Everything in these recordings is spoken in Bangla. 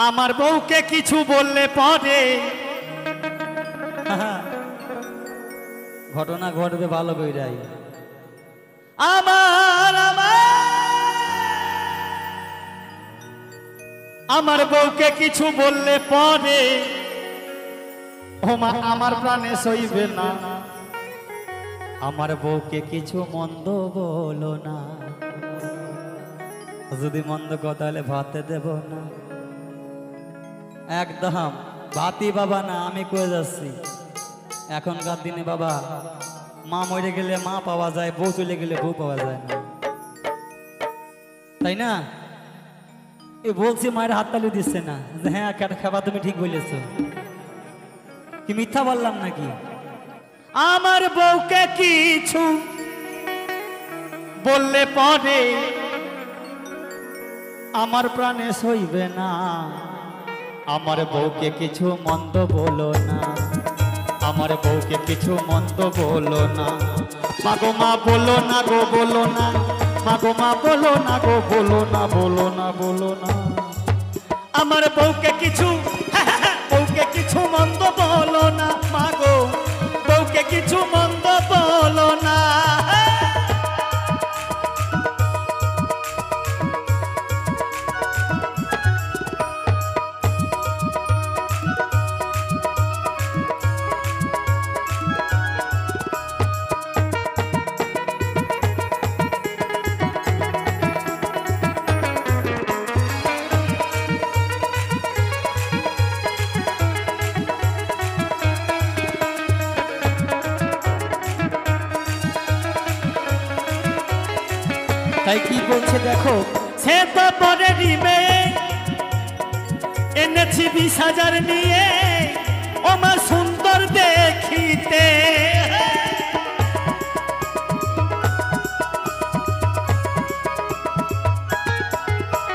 আমার বউকে কিছু বললে পরে ঘটনা ঘটবে ভালো কইরাই। আমার আমার বউকে কিছু বললে পরে ওমা আমার প্রাণে সইবে না। আমার বউকে কিছু মন্দ বলো না, যদি মন্দ কথা হলে ভাতে দেব না। একদম ভাতি বাবা না, আমি কয়ে যাচ্ছি এখনকার দিনে বাবা মা মরে গেলে মা পাওয়া যায়, বউ চলে গেলে বউ পাওয়া যায় না, তাই না? এ বলছি মায়ের হাততালি দিচ্ছে না যে হ্যাঁ খাবার তুমি ঠিক বলেছ, কি মিথ্যা বললাম নাকি? আমার বউকে কিছু বললে পরে আমার প্রাণে সইবে না। আমার বউকে কিছু মন্দ বলো না, আমার বউকে কিছু মন্দ বলো না। মাগো মা বলো না গো বলো না, মাগো মা বলো না গো বলো না, বলো না বলো না। আমার বউকে কিছু বউকে কিছু মন্দ বলো না, মাগো বউকে কিছু মন্দ বলো না। তাই কি বলছে দেখো, সে তো পরে দিবে এনেছি 20,000 নিয়ে, ও মা সুন্দর দেখিতে।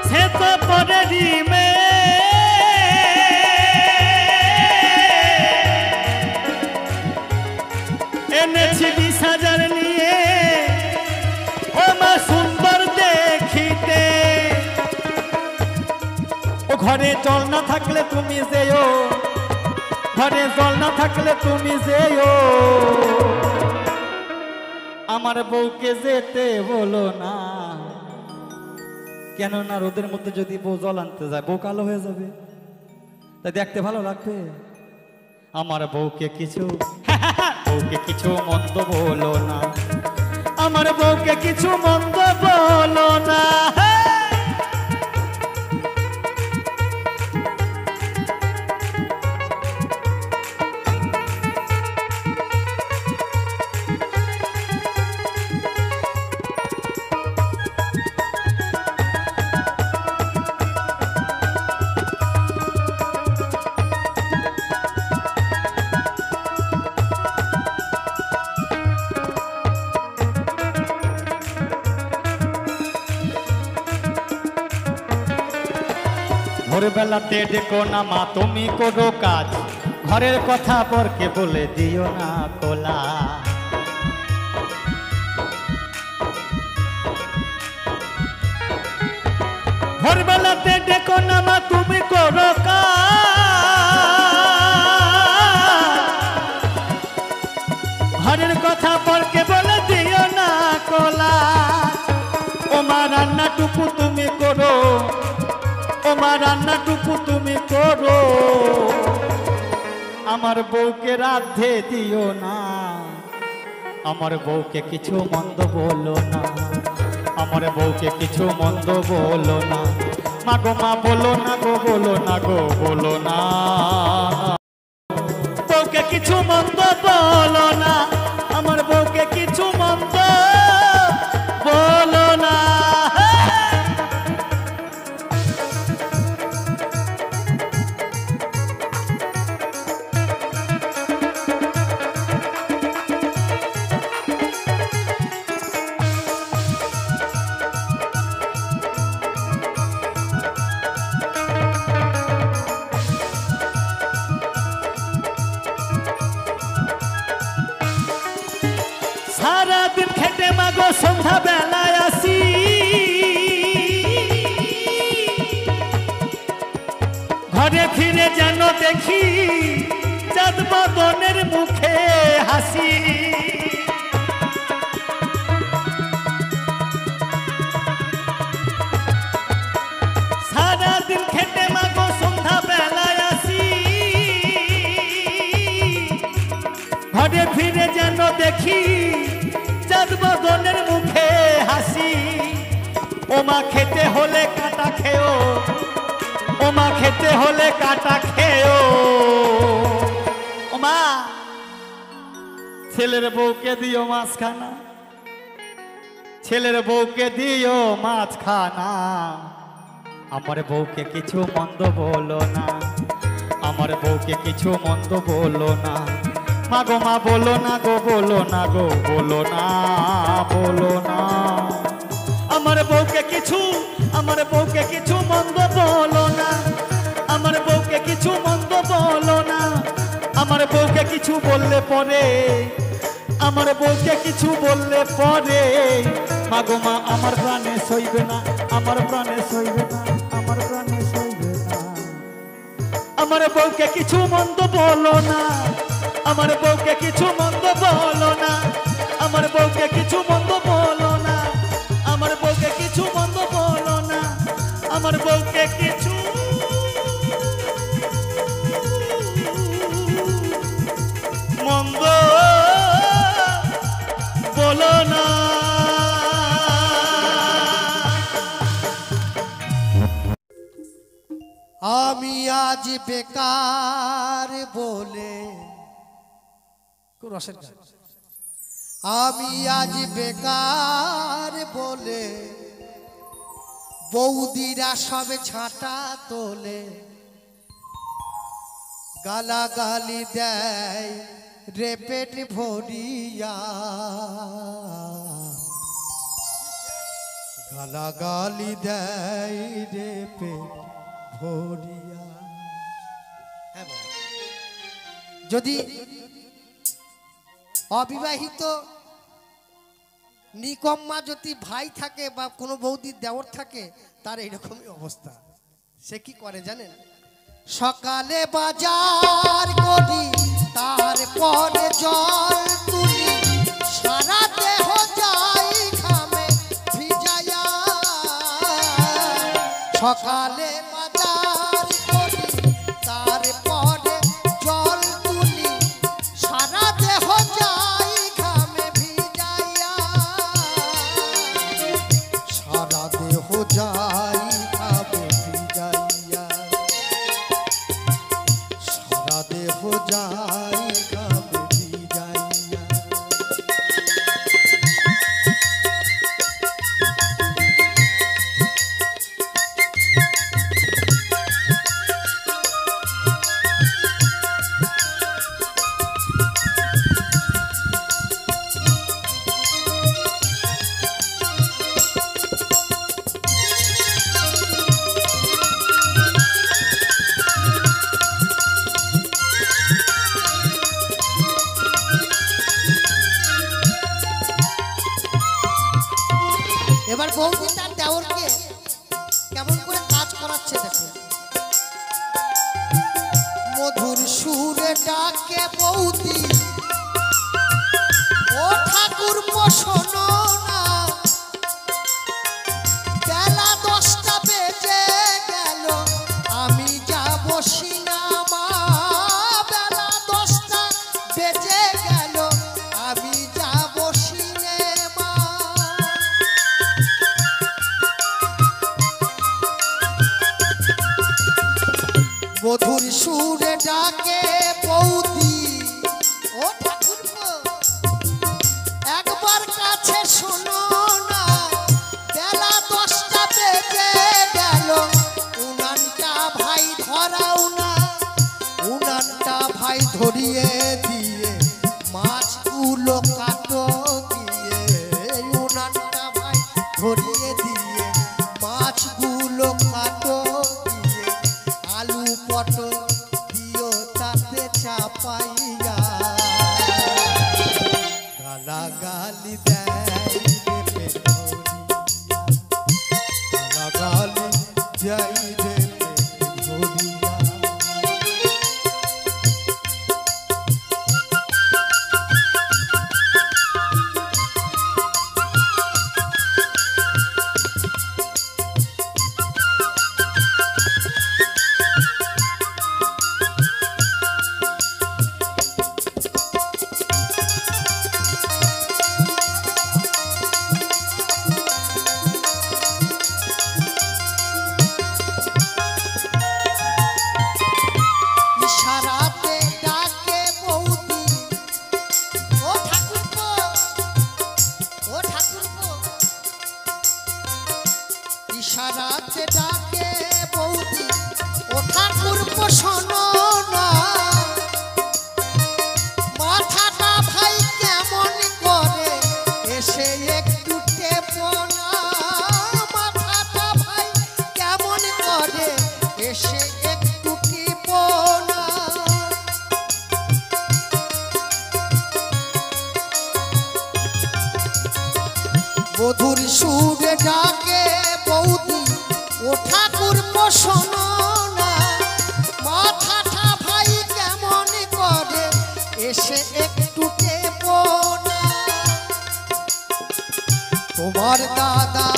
সে তো পরে দিবে এনেছি 20,000 নিয়ে, ও মা সুন্দর দেখিতে। ও ঘরে জল না থাকলে তুমি যেও, ঘরে জল না থাকলে তুমি যেও, আমার বউকে যেতে বলো না। কেননা রোদের মধ্যে যদি বউ জল আনতে যায় বউ কালো হয়ে যাবে, তাই দেখতে ভালো লাগবে। আমার বউকে কিছু বউকে কিছু মন্দ বলো না, আমার বউকে কিছু মন্দ বলো না। ভোরবেলাতে ডেকো না মা তুমি করো কাজ, ঘরের কথা পরকে বলে দিও না কোলা। ভোরবেলাতে ডেকো না মা তুমি করো কাজ, ঘরের কথা পরকে বলে দিও না কোলা। ও মা রান্নাটুকু তুমি করো, ও মা রান্নাটুকু তুমি করো, আমার বউকে রাধে দিও না। আমার বউকে কিছু মন্দ বলো না, আমার বউকে কিছু মন্দ বলো না। মাগো মা বলো না গো বলো না গো বলো না। বউকে কিছু মন্দ বলো না, আমার বউকে কিছু মন্দ বলো না। ঘরে ফিরে যেন দেখি চাঁদ বদনের মুখে হাসি। সারাদিন খেটে মাগো সন্ধ্যা বেলায় আসি, ঘরে ফিরে যেন দেখি চাঁদ বদনের মুখে হাসি। ওমা খেতে হলে কাটা খেও, ওমা খেতে হলে কাটা খেও। ওমা ছেলের বউকে দিও মাছ খানা, ছেলের বউকে দিও মাছ খানা। আমার বউকে কিছু মন্দ বলো না, আমার বউকে কিছু মন্দ বলো না। মাগো মা বলো না গো, বলো না গো, বলো না, বলো না। আমার বউকে কিছু, আমার বউকে কিছু মন্দ বলো না, আমার বউকে কিছু মন্দ বলো না। আমার বউকে কিছু বললে পরে, আমার বউকে কিছু বললে পরে মাগো মা আমার প্রাণে সইবে না, আমার প্রাণে সইবে না, আমার প্রাণে সইবে না। আমার বউকে কিছু মন্দ বলো না, আমার বউকে কিছু মন্দ বলো না, আমার বউকে কিছু মন্দ বলো না, আমার বউকে কিছু মন্দ বলো না, আমার বউকে কিছু মন্দ বলো না। আমি আজ বেকার বলে, রসের গান। আমি আজ বেকার বলে বৌদিরা সবে ছাঁটা তোলে, গালাগালি দেয় রে পেট ভরিয়া, গালাগালি দেয় রে পেট ভরিয়া। যদি অবিবাহিত নিকম্মা যদি ভাই থাকে বা কোনো বৌদির দেওর থাকে, তার এইরকমই অবস্থা। সে কি করে জানেন? সকালে বাজার করি, তারপরে জল তুলি, সারা দেহ যাই ঘামে ভিজাইয়া। সকালে বাজার করি, তারপরে জল তুলি, সারা দেহ যাই ঘামে ভিজাইয়া। সারা দেহ যাই ঘামে ভিজাইয়া, সারা দেহ যাই ঘামে ভিজাইয়া। এবার বৌদি তার দেওরকে কেমন করে কাজ করাচ্ছে দেখো। মধুর সুরে ডাকে বৌদি, ও ঠাকুর শোনো না, বেলা 10টা বেজে গেল, আমি যাব সিনেমা। বেলা 10টা বেজে গেল, আমি যাব সিনেমা। মধুর সুরে ডাকে বৌদি, ও ঠাকুরপো একবার কাছে শোনো না, বেলা 10টা বেজে গেল, উনানটা ভাই ধরাও না। উনানটা ভাই ধরিয়ে দিয়ে মাছগুলো কাটো গিয়ে, উনানটা ভাই ধরিয়ে দিয়ে মাছগুলো কাটো গিয়ে, আলু পটল দিও তাতে চাপাইয়া। গালাগালি দেয় রে পেট ভরিয়া, গালাগালি দেয় রে পেট ভরিয়া। এসে একটু টিপো না। মধুর সুরে ডাকে বৌদি ও ঠাকুর শোনো না, মাথাটা ভাই কেমন করে এসে একটু টেপো না। তোমার দাদা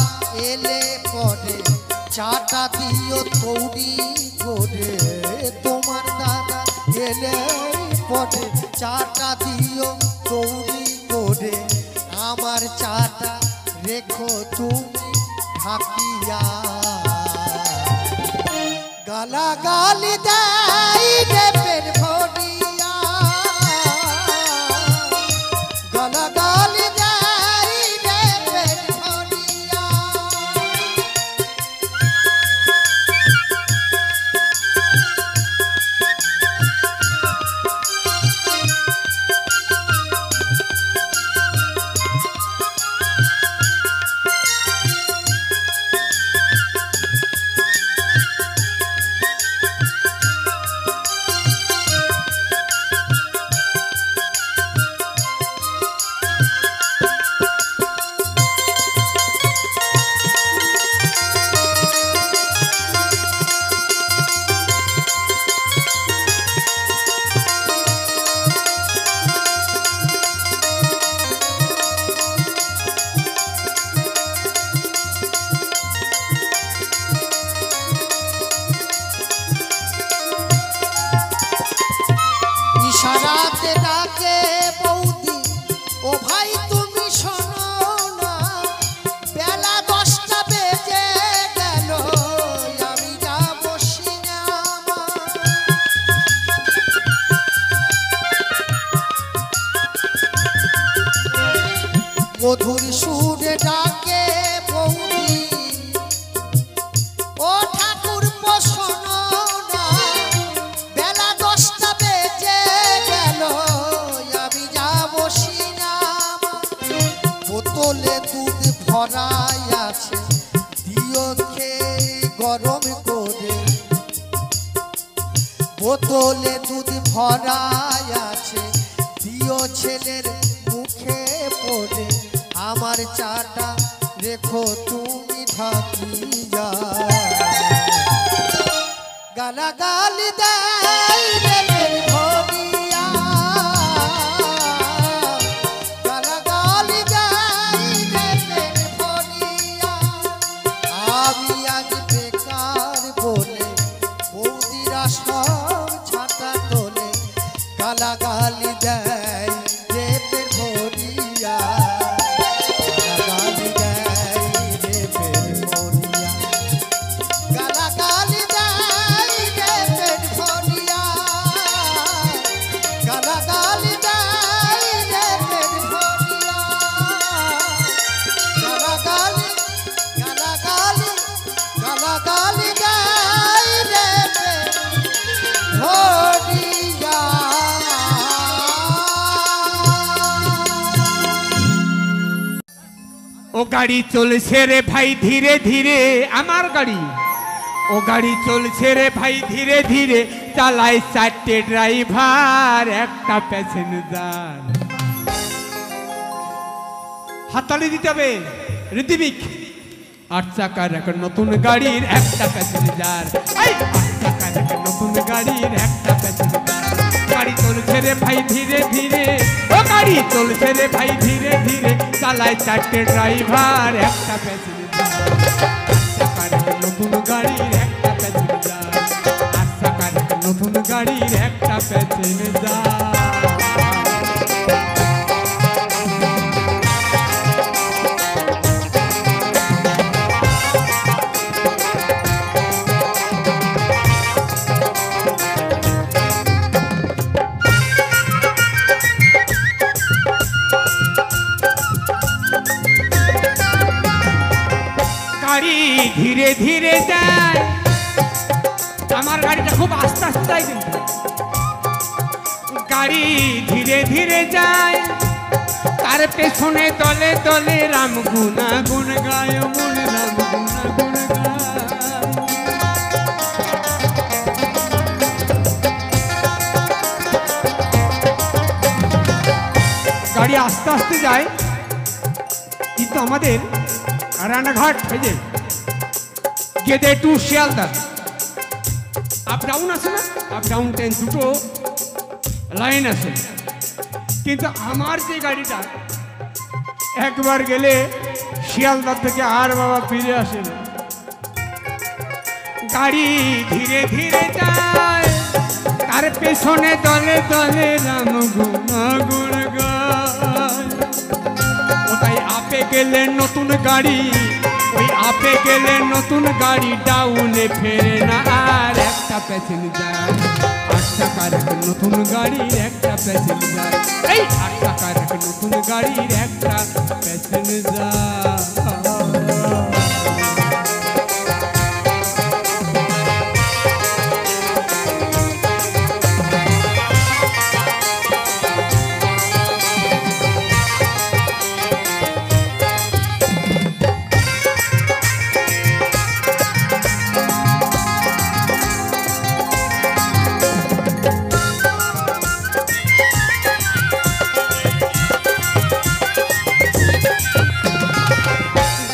এলে পরে চাটা দিও তৈরি করে, তোমার দাদা এলে পরে চাটা দিও তৈরি করে, আমার চাটা রেখো তুমি ঢাকিয়া। গালাগালি দেয় রে পেট ভরিয়া, গালাগালি দেয় রে পেট ভরিয়া। ইশারাতে ডাকে বৌদি ও ভাই তুমি শোনো না, বেলা 10টা বেজে গেল আমি যাব সিনেমা। মধুর সুরে ডাকে বৌদি ও ঠাকুর শোনো না, বেলা 10টা বেজে গেল আমি যাব সিনেমা। বোতলে দুধ ভরাই আছে দিও খেয়ে গরম করে, বোতলে দুধ ভরাই আছে দিও ছেলের মুখে পড়ে, আমার চাটা রেখো তুমি ঢাকিয়া। গালাগালি দেয় রে পেট ভরিয়া, গালাগালি দেয় রে পেট ভরিয়া। আমি আজ বেকার বলে বৌদিরা সব ছাতা তোলে, গালাগালি দেয় রে পেট ভরিয়া, গালাগালি দেয় রে পেট ভরিয়া, গালাগালি দেয় রে পেট ভরিয়া, গালাগালি দেয় রে পেট ভরিয়া, গালাগালি গালাগালি গালাগালি দেয় রে পেট ভরিয়া। ও গাড়ি চলছে রে ভাই ধীরে ধীরে, আমার গাড়ি ও গাড়ি চলছে রে ভাই ধীরে ধীরে, চালায় 4টে ড্রাইভার একটা প্যাসেঞ্জার। হাততালি দিতে হবে ঋতিবিক। 8 চাকার এক নতুন গাড়ির একটা প্যাসেঞ্জার, 8 চাকার এক নতুন গাড়ির একটা প্যাসেঞ্জার। গাড়ি চলছে রে ভাই ধীরে ধীরে, ও গাড়ি চলছে রে ভাই ধীরে ধীরে, চালায় 4টে ড্রাইভার একটা প্যাসেঞ্জার। 8 চাকার এক নতুন গাড়ির একটা প্যাসেঞ্জার, 8 চাকার এক নতুন গাড়ির একটা প্যাসেঞ্জার। গাড়ি ধীরে ধীরে যায়, আমার গাড়িটা খুব আস্তে আস্তে যায়, কিন্তু গাড়ি ধীরে ধীরে যায়, তার পেছনে দলে দলে রাম গুনা গুন গায়, মন রাম গুনা গুন গায়। গাড়ি আস্তে আস্তে যায়, কিন্তু আমাদের রানাঘাট হয়ে Gede to Sealdah up down আছে না, আপ ডাউন ট্রেন দুটো লাইন আছে, কিন্তু আমার যে গাড়িটা একবার গেলে শিয়ালদা থেকে আর বাবা ফিরে আসে না। গাড়ি ধীরে ধীরে যায়, তার পেছনে দলে দলে রাম গুণ গায়। ওটাই আপে গেলে নতুন গাড়ি, ওই আপে গেলে নতুন গাড়ি ডাউনে ফেরে না আর একটা প্যাসেঞ্জার। 8 টাকার এক নতুন গাড়ির একটা প্যাসেঞ্জার, এই 8 টাকার এক নতুন গাড়ির একটা প্যাসেঞ্জার।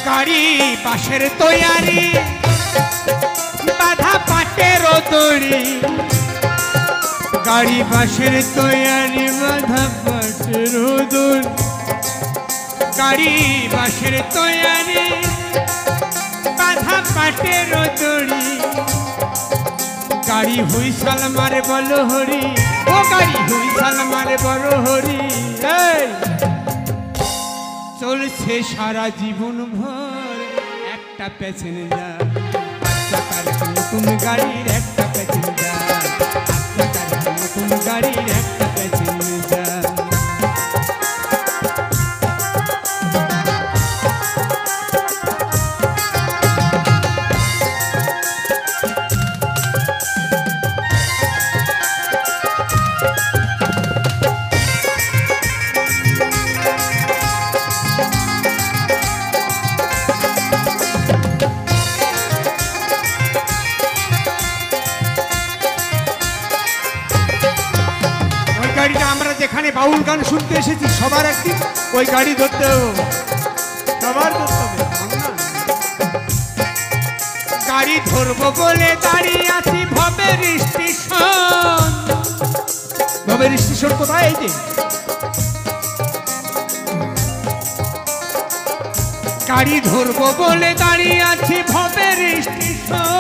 গাড়ি বাঁশের তৈয়ারি, বাধা পাটের দড়ি। গাড়ি বাঁশের তৈয়ারি, বাধা পাটের দড়ি। গাড়ি বাঁশের তৈয়ারি, বাধা পাটের দড়ি। গাড়ি হুইসাল মারে বল হরি, ও গাড়ি হুইসাল মারে বড় হরি। এই চলছে সারা জীবন ভর একটা প্যাসেঞ্জার। 8 টাকার নতুন গাড়ির একটা প্যাসেঞ্জার, 8 টাকার নতুন গাড়ির একটা প্যাসেঞ্জার। গাড়িটা আমরা যেখানে বাউল গান শুনতে এসেছি সবার একদিন ওই গাড়ি ধরতে হবে, সবার ধরতে হবে। গাড়ি ধরবো বলে দাঁড়িয়ে আছি ভবের স্টেশন। ভবের স্টেশন কোথায়? এই যে গাড়ি ধরবো বলে দাঁড়িয়ে আছি ভবের স্টেশন।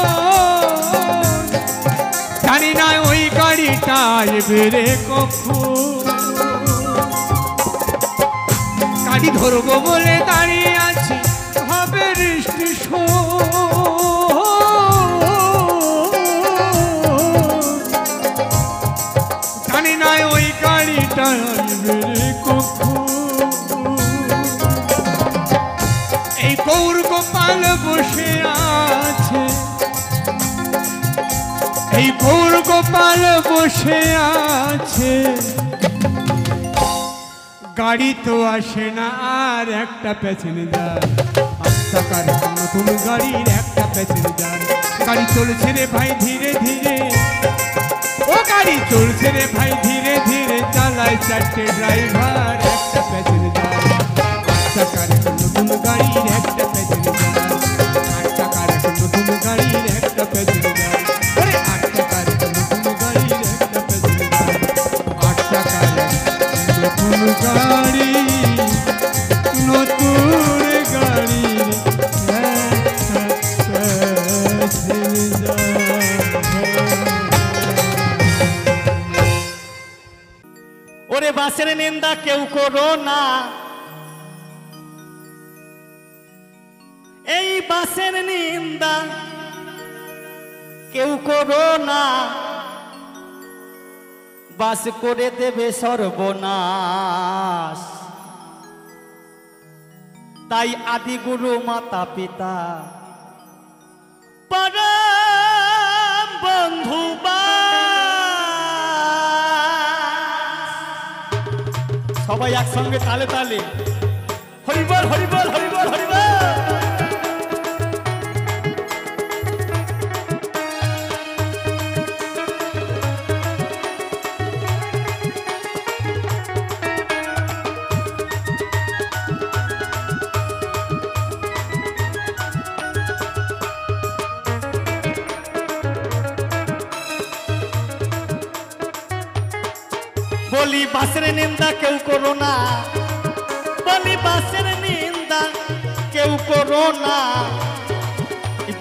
জানি না ওই গাড়িটা বেরে কখন। গাড়ি ধরবো বলে দাঁড়িয়ে আছি ভবের স্টেশন। জানি না ওই গাড়িটা বেরে কখন। এই গৌর গোপাল বসে আছে, এই গৌর গোপাল বসে আছে। গাড়ি তো আসে না আর একটা প্যাসেঞ্জার। 8 টাকার নতুন গাড়ির একটা প্যাসেঞ্জার। গাড়ি চলছে রে ভাই ধীরে ধীরে, ও গাড়ি চলছে রে ভাই ধীরে ধীরে। চালায় 4টে ড্রাইভার একটা প্যাসেঞ্জার। 8 টাকার নতুন গাড়ির একটা প্যাসেঞ্জার, 8 টাকার নতুন গাড়ির একটা প্যাসেঞ্জার। 8 টাকার নতুন গাড়ির একটা প্যাসেঞ্জার, 8 টাকার নতুন গাড়ি, নতুন গাড়ির একটা প্যাসেঞ্জার। ওরে বাসের নিন্দা কেউ করো না, এই বাসের নিন্দা কেউ করো না। বাস করে দেবে সর্বনাশ। তাই আদি গুরু মাতা পিতা পরম বন্ধু সবাই একসঙ্গে তালে তালে হরিবল হরিবল হরিবল হরিবল। বলি বাসের নিন্দা কেউ করো না, বলি বাসের নিন্দা কেউ করো না,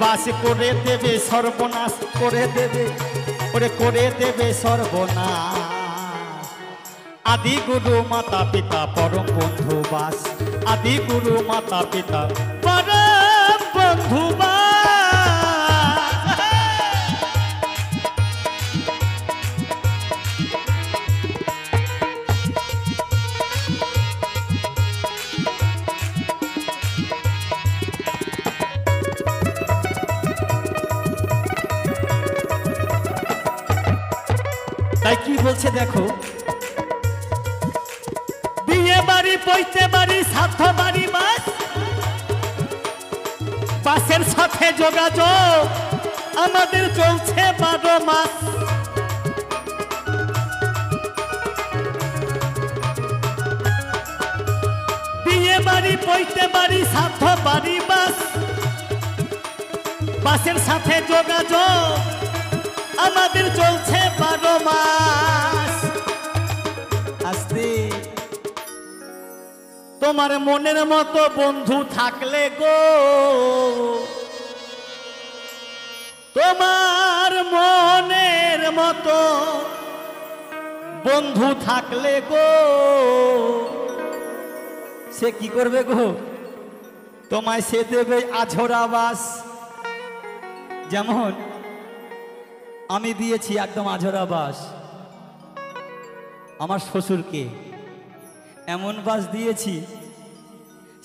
বাস করে দেবে সর্বনাশ, করে দেবে, ওরে করে দেবে সর্বনাশ। আদি গুরু মাতা পিতা পরম বন্ধু বাস, আদি গুরু মাতা পিতা পরম বন্ধু বাস। তাই কি বলছে দেখো, বিয়ে বাড়ি পৈতে বাড়ি সাধ্য বাড়ি বাস, বাসের সাথে যোগাযোগ আমাদের চলছে 12 মাস। বিয়ে বাড়ি পৈতে বাড়ি সাধ্য বাড়ি বাস, বাসের সাথে যোগাযোগ আমাদের চলছে 12 মাস। আস্তে তোমার মনের মতো বন্ধু থাকলে গো, তোমার মনের মতো বন্ধু থাকলে গো, সে কি করবে গো, তোমায় সে দেবে আঝরা বাস। যেমন আমি দিয়েছি একদম আঝরা বাস আমার শ্বশুরকে, এমন বাস দিয়েছি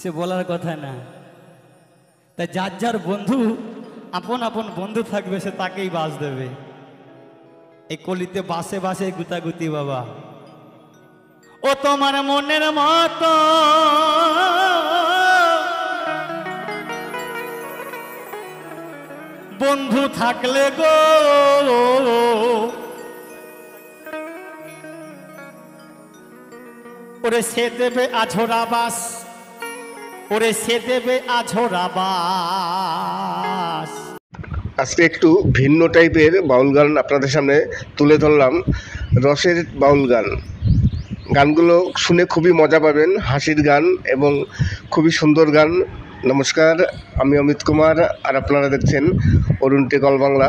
সে বলার কথা না। তাই যার যার বন্ধু আপন আপন বন্ধু থাকবে সে তাকেই বাস দেবে। এই কলিতে বাসে বাসে গুতাগুতি বাবা। ও তোমার মনের মতো বন্ধু থাকলে গো, ওরে সে দেবে আঝরা বাস, ওরে সে দেবে আঝরা বাস। আজকে একটু ভিন্ন টাইপের বাউল গান আপনাদের সামনে তুলে ধরলাম, রসের বাউল গান। গানগুলো শুনে খুবই মজা পাবেন, হাসির গান এবং খুবই সুন্দর গান। নমস্কার, আমি অমিত কুমার আর আপনারা দেখছেন অরুণ টেক অল বাংলা।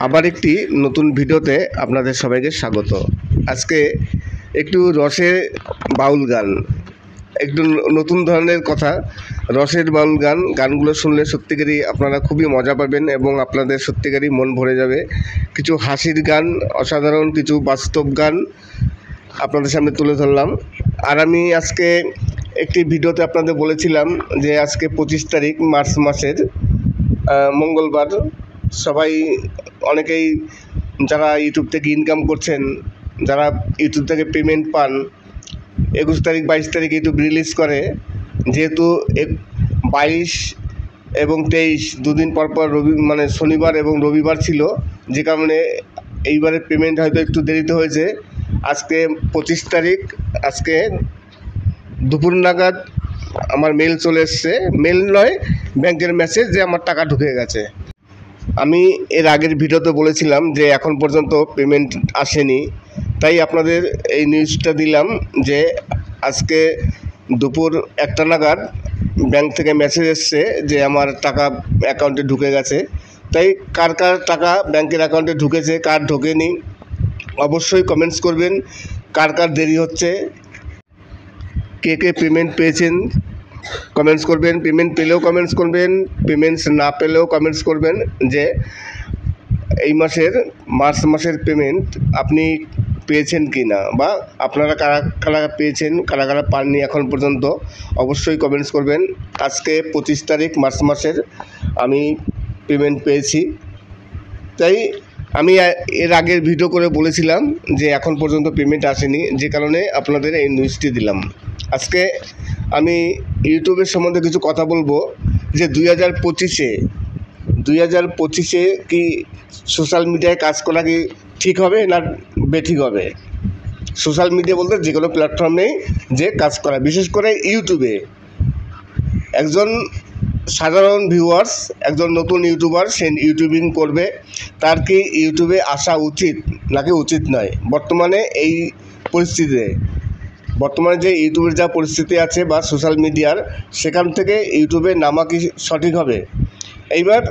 আবার একটি নতুন ভিডিওতে আপনাদের সবাইকে স্বাগত। আজকে একটু রসের বাউল গান, একটু নতুন ধরনের কথা, রসের বাউল গান। গানগুলো শুনলে সত্যিকারই আপনারা খুবই মজা পাবেন এবং আপনাদের সত্যিকারই মন ভরে যাবে। কিছু হাসির গান, অসাধারণ কিছু বাস্তব গান আপনাদের সামনে তুলে ধরলাম। আর আমি আজকে একটি ভিডিওতে আপনাদের বলেছিলাম যে আজকে 25 তারিখ মার্চ মাসের মঙ্গলবার। সবাই অনেকেই যারা ইউটিউব থেকে ইনকাম করছেন, যারা ইউটিউব থেকে পেমেন্ট পান, 21 তারিখ 22 তারিখ ইউটিউব রিলিজ করে। যেহেতু 22 এবং 23 দুদিন পর পর মানে শনিবার এবং রবিবার ছিল, যে কারণে এইবারে পেমেন্ট হয়তো একটু দেরিতে হয়েছে। আজকে 25 তারিখ, আজকে দুপুর নাগাদ আমার মেল চলে এসছে, মেল নয় ব্যাংকের মেসেজ যে আমার টাকা ঢুকে গেছে। আমি এর আগের ভিডিওতে বলেছিলাম যে এখন পর্যন্ত পেমেন্ট আসেনি, তাই আপনাদের এই নিউজটা দিলাম যে আজকে দুপুর 1টা নাগাদ ব্যাংক থেকে মেসেজ এসছে যে আমার টাকা অ্যাকাউন্টে ঢুকে গেছে। তাই কার কার টাকা ব্যাংকের অ্যাকাউন্টে ঢুকেছে, কার ঢোকেনি অবশ্যই কমেন্টস করবেন। কার কার দেরি হচ্ছে, কে কে পেমেন্ট পেয়েছেন কমেন্টস করবেন। পেমেন্ট পেলেও কমেন্টস করবেন, পেমেন্টস না পেলেও কমেন্টস করবেন যে এই মাসের মার্চ মাসের পেমেন্ট আপনি পেয়েছেন কি না, বা আপনারা কারা কারা পেয়েছেন, কারা কারা পাননি এখন পর্যন্ত অবশ্যই কমেন্টস করবেন। আজকে 25 তারিখ মার্চ মাসের আমি পেমেন্ট পেয়েছি। তাই আমি এর আগের ভিডিও করে বলেছিলাম যে এখন পর্যন্ত পেমেন্ট আসেনি, যে কারণে আপনাদের এই নিউজটি দিলাম। আজকে আমি ইউটিউবের সম্বন্ধে কিছু কথা বলবো যে 2025-এ কি সোশ্যাল মিডিয়ায় কাজ করা কি ঠিক হবে না বেঠিক হবে। সোশ্যাল মিডিয়া বলতে যে কোনো প্ল্যাটফর্মেই যে কাজ করা, বিশেষ করে ইউটিউবে একজন সাধারণ ভিউয়ার্স, একজন নতুন ইউটিউবার, সে ইউটিউবিং করবে, তার কি ইউটিউবে আসা উচিত নাকি উচিত নয়। বর্তমানে এই পরিস্থিতিতে, বর্তমানে যে ইউটিউবের যা পরিস্থিতি আছে বা সোশ্যাল মিডিয়ার, সেখান থেকে ইউটিউবে নামা কি সঠিক হবে? এইবার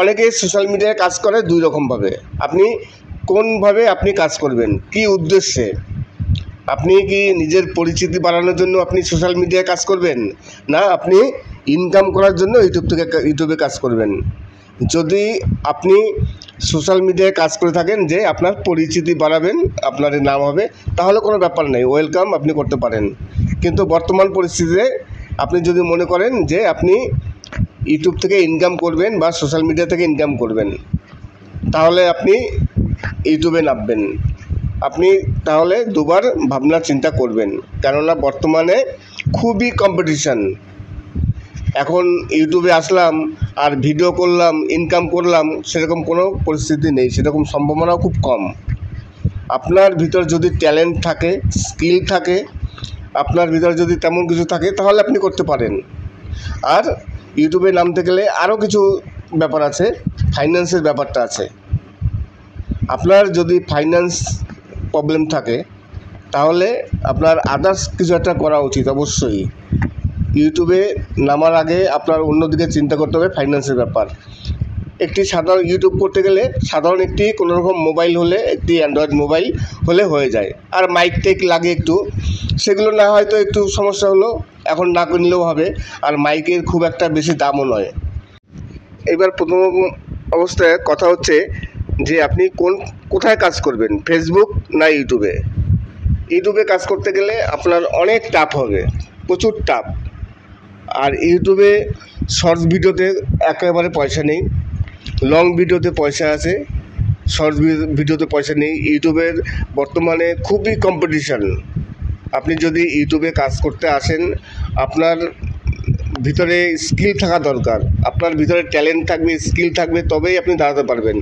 অনেকে সোশ্যাল মিডিয়ায় কাজ করে দুই রকমভাবে। আপনি কোনভাবে আপনি কাজ করবেন, কি উদ্দেশ্যে? আপনি কি নিজের পরিচিতি বাড়ানোর জন্য আপনি সোশ্যাল মিডিয়ায় কাজ করবেন, না আপনি ইনকাম করার জন্য ইউটিউবে কাজ করবেন? যদি আপনি সোশ্যাল মিডিয়ায় কাজ করে থাকেন যে আপনার পরিচিতি বাড়াবেন, আপনার নাম হবে, তাহলে কোনো ব্যাপার নেই, ওয়েলকাম, আপনি করতে পারেন। কিন্তু বর্তমান পরিস্থিতিতে আপনি যদি মনে করেন যে আপনি ইউটিউব থেকে ইনকাম করবেন বা সোশ্যাল মিডিয়া থেকে ইনকাম করবেন, তাহলে আপনি ইউটিউবে নামবেন। আপনি তাহলে দুবার ভাবনা চিন্তা করবেন, কেননা বর্তমানে খুবই কম্পিটিশান। এখন ইউটিউবে আসলাম আর ভিডিও করলাম, ইনকাম করলাম, সেরকম কোনো পরিস্থিতি নেই, সেরকম সম্ভাবনাও খুব কম। আপনার ভিতর যদি ট্যালেন্ট থাকে, স্কিল থাকে, আপনার ভিতর যদি তেমন কিছু থাকে, তাহলে আপনি করতে পারেন। আর ইউটিউবে নামতে গেলে আরও কিছু ব্যাপার আছে, ফাইন্যান্সের ব্যাপারটা আছে। আপনার যদি ফাইন্যান্স প্রবলেম থাকে, তাহলে আপনার আদার্স কিছু একটা করা উচিত অবশ্যই। ইউটিউবে নামার আগে আপনার অন্যদিকে চিন্তা করতে হবে ফাইন্যান্সের ব্যাপার। একটি সাধারণ ইউটিউব করতে গেলে সাধারণ একটি কোনোরকম মোবাইল হলে, একটি অ্যান্ড্রয়েড মোবাইল হলে হয়ে যায়। আর মাইক টেক লাগে একটু, সেগুলো না হয়তো একটু সমস্যা হলো, এখন না কিনলেও হবে। আর মাইকের খুব একটা বেশি দামও নয়। এবার প্রথম অবস্থায় কথা হচ্ছে যে আপনি কোথায় কাজ করবেন, ফেসবুক না ইউটিউবে? ইউটিউবে কাজ করতে গেলে আপনার অনেক টাফ হবে, প্রচুর টাফ। আর ইউটিউবে শর্টস ভিডিওতে একেবারে পয়সা নেই, লং ভিডিওতে পয়সা আছে, শর্টস ভিডিওতে পয়সা নেই। ইউটিউবের বর্তমানে খুবই কম্পিটিশান। আপনি যদি ইউটিউবে কাজ করতে আসেন, আপনার ভিতরে স্কিল থাকা দরকার, আপনার ভিতরে ট্যালেন্ট থাকবে, স্কিল থাকবে, তবেই আপনি দাঁড়াতে পারবেন।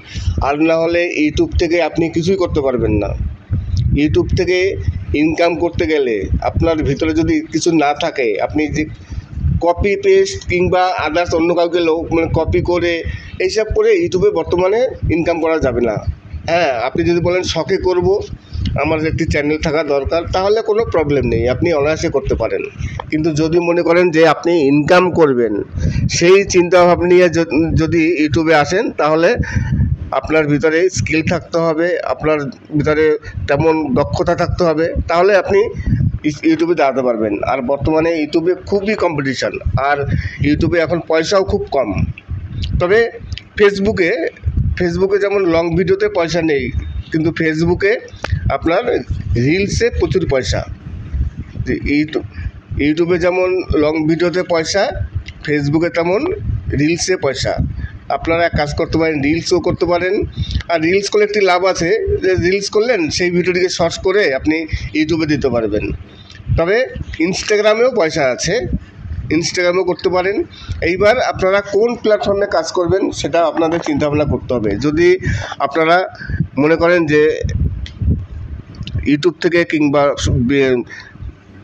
আর না হলে ইউটিউব থেকে আপনি কিছুই করতে পারবেন না। ইউটিউব থেকে ইনকাম করতে গেলে আপনার ভিতরে যদি কিছু না থাকে, আপনি যে কপি পেস্ট কিংবা আদার্স অন্য কাউকে কপি করে এইসব করে ইউটিউবে বর্তমানে ইনকাম করা যাবে না। হ্যাঁ, আপনি যদি বলেন শখে করব, আমার একটি চ্যানেল থাকা দরকার, তাহলে কোনো প্রবলেম নেই, আপনি অনায়াসে করতে পারেন। কিন্তু যদি মনে করেন যে আপনি ইনকাম করবেন, সেই চিন্তাভাবনা নিয়ে যদি ইউটিউবে আসেন, তাহলে আপনার ভিতরে স্কিল থাকতে হবে, আপনার ভিতরে তেমন দক্ষতা থাকতে হবে, তাহলে আপনি ইউটিউবে দাঁড়াতে পারবেন। আর বর্তমানে ইউটিউবে খুবই কম্পিটিশান, আর ইউটিউবে এখন পয়সাও খুব কম। তবে ফেসবুকে যেমন লং ভিডিওতে পয়সা নেই, কিন্তু ফেসবুকে আপনার রিলসে প্রচুর পয়সা। ইউটিউবে যেমন লং ভিডিওতে পয়সা, ফেসবুকে তেমন রিলসে পয়সা। আপনারা কাজ করতে পারেন, রিলসও করতে পারেন। আর রিলস করলে একটি লাভ আছে, যে রিলস করলেন, সেই ভিডিওটিকে শর্টস করে আপনি ইউটিউবে দিতে পারবেন। তবে ইনস্টাগ্রামেও পয়সা আছে, ইনস্টাগ্রামও করতে পারেন। এইবার আপনারা কোন প্ল্যাটফর্মে কাজ করবেন সেটা আপনাদের চিন্তাভাবনা করতে হবে। যদি আপনারা মনে করেন যে ইউটিউব থেকে কিংবা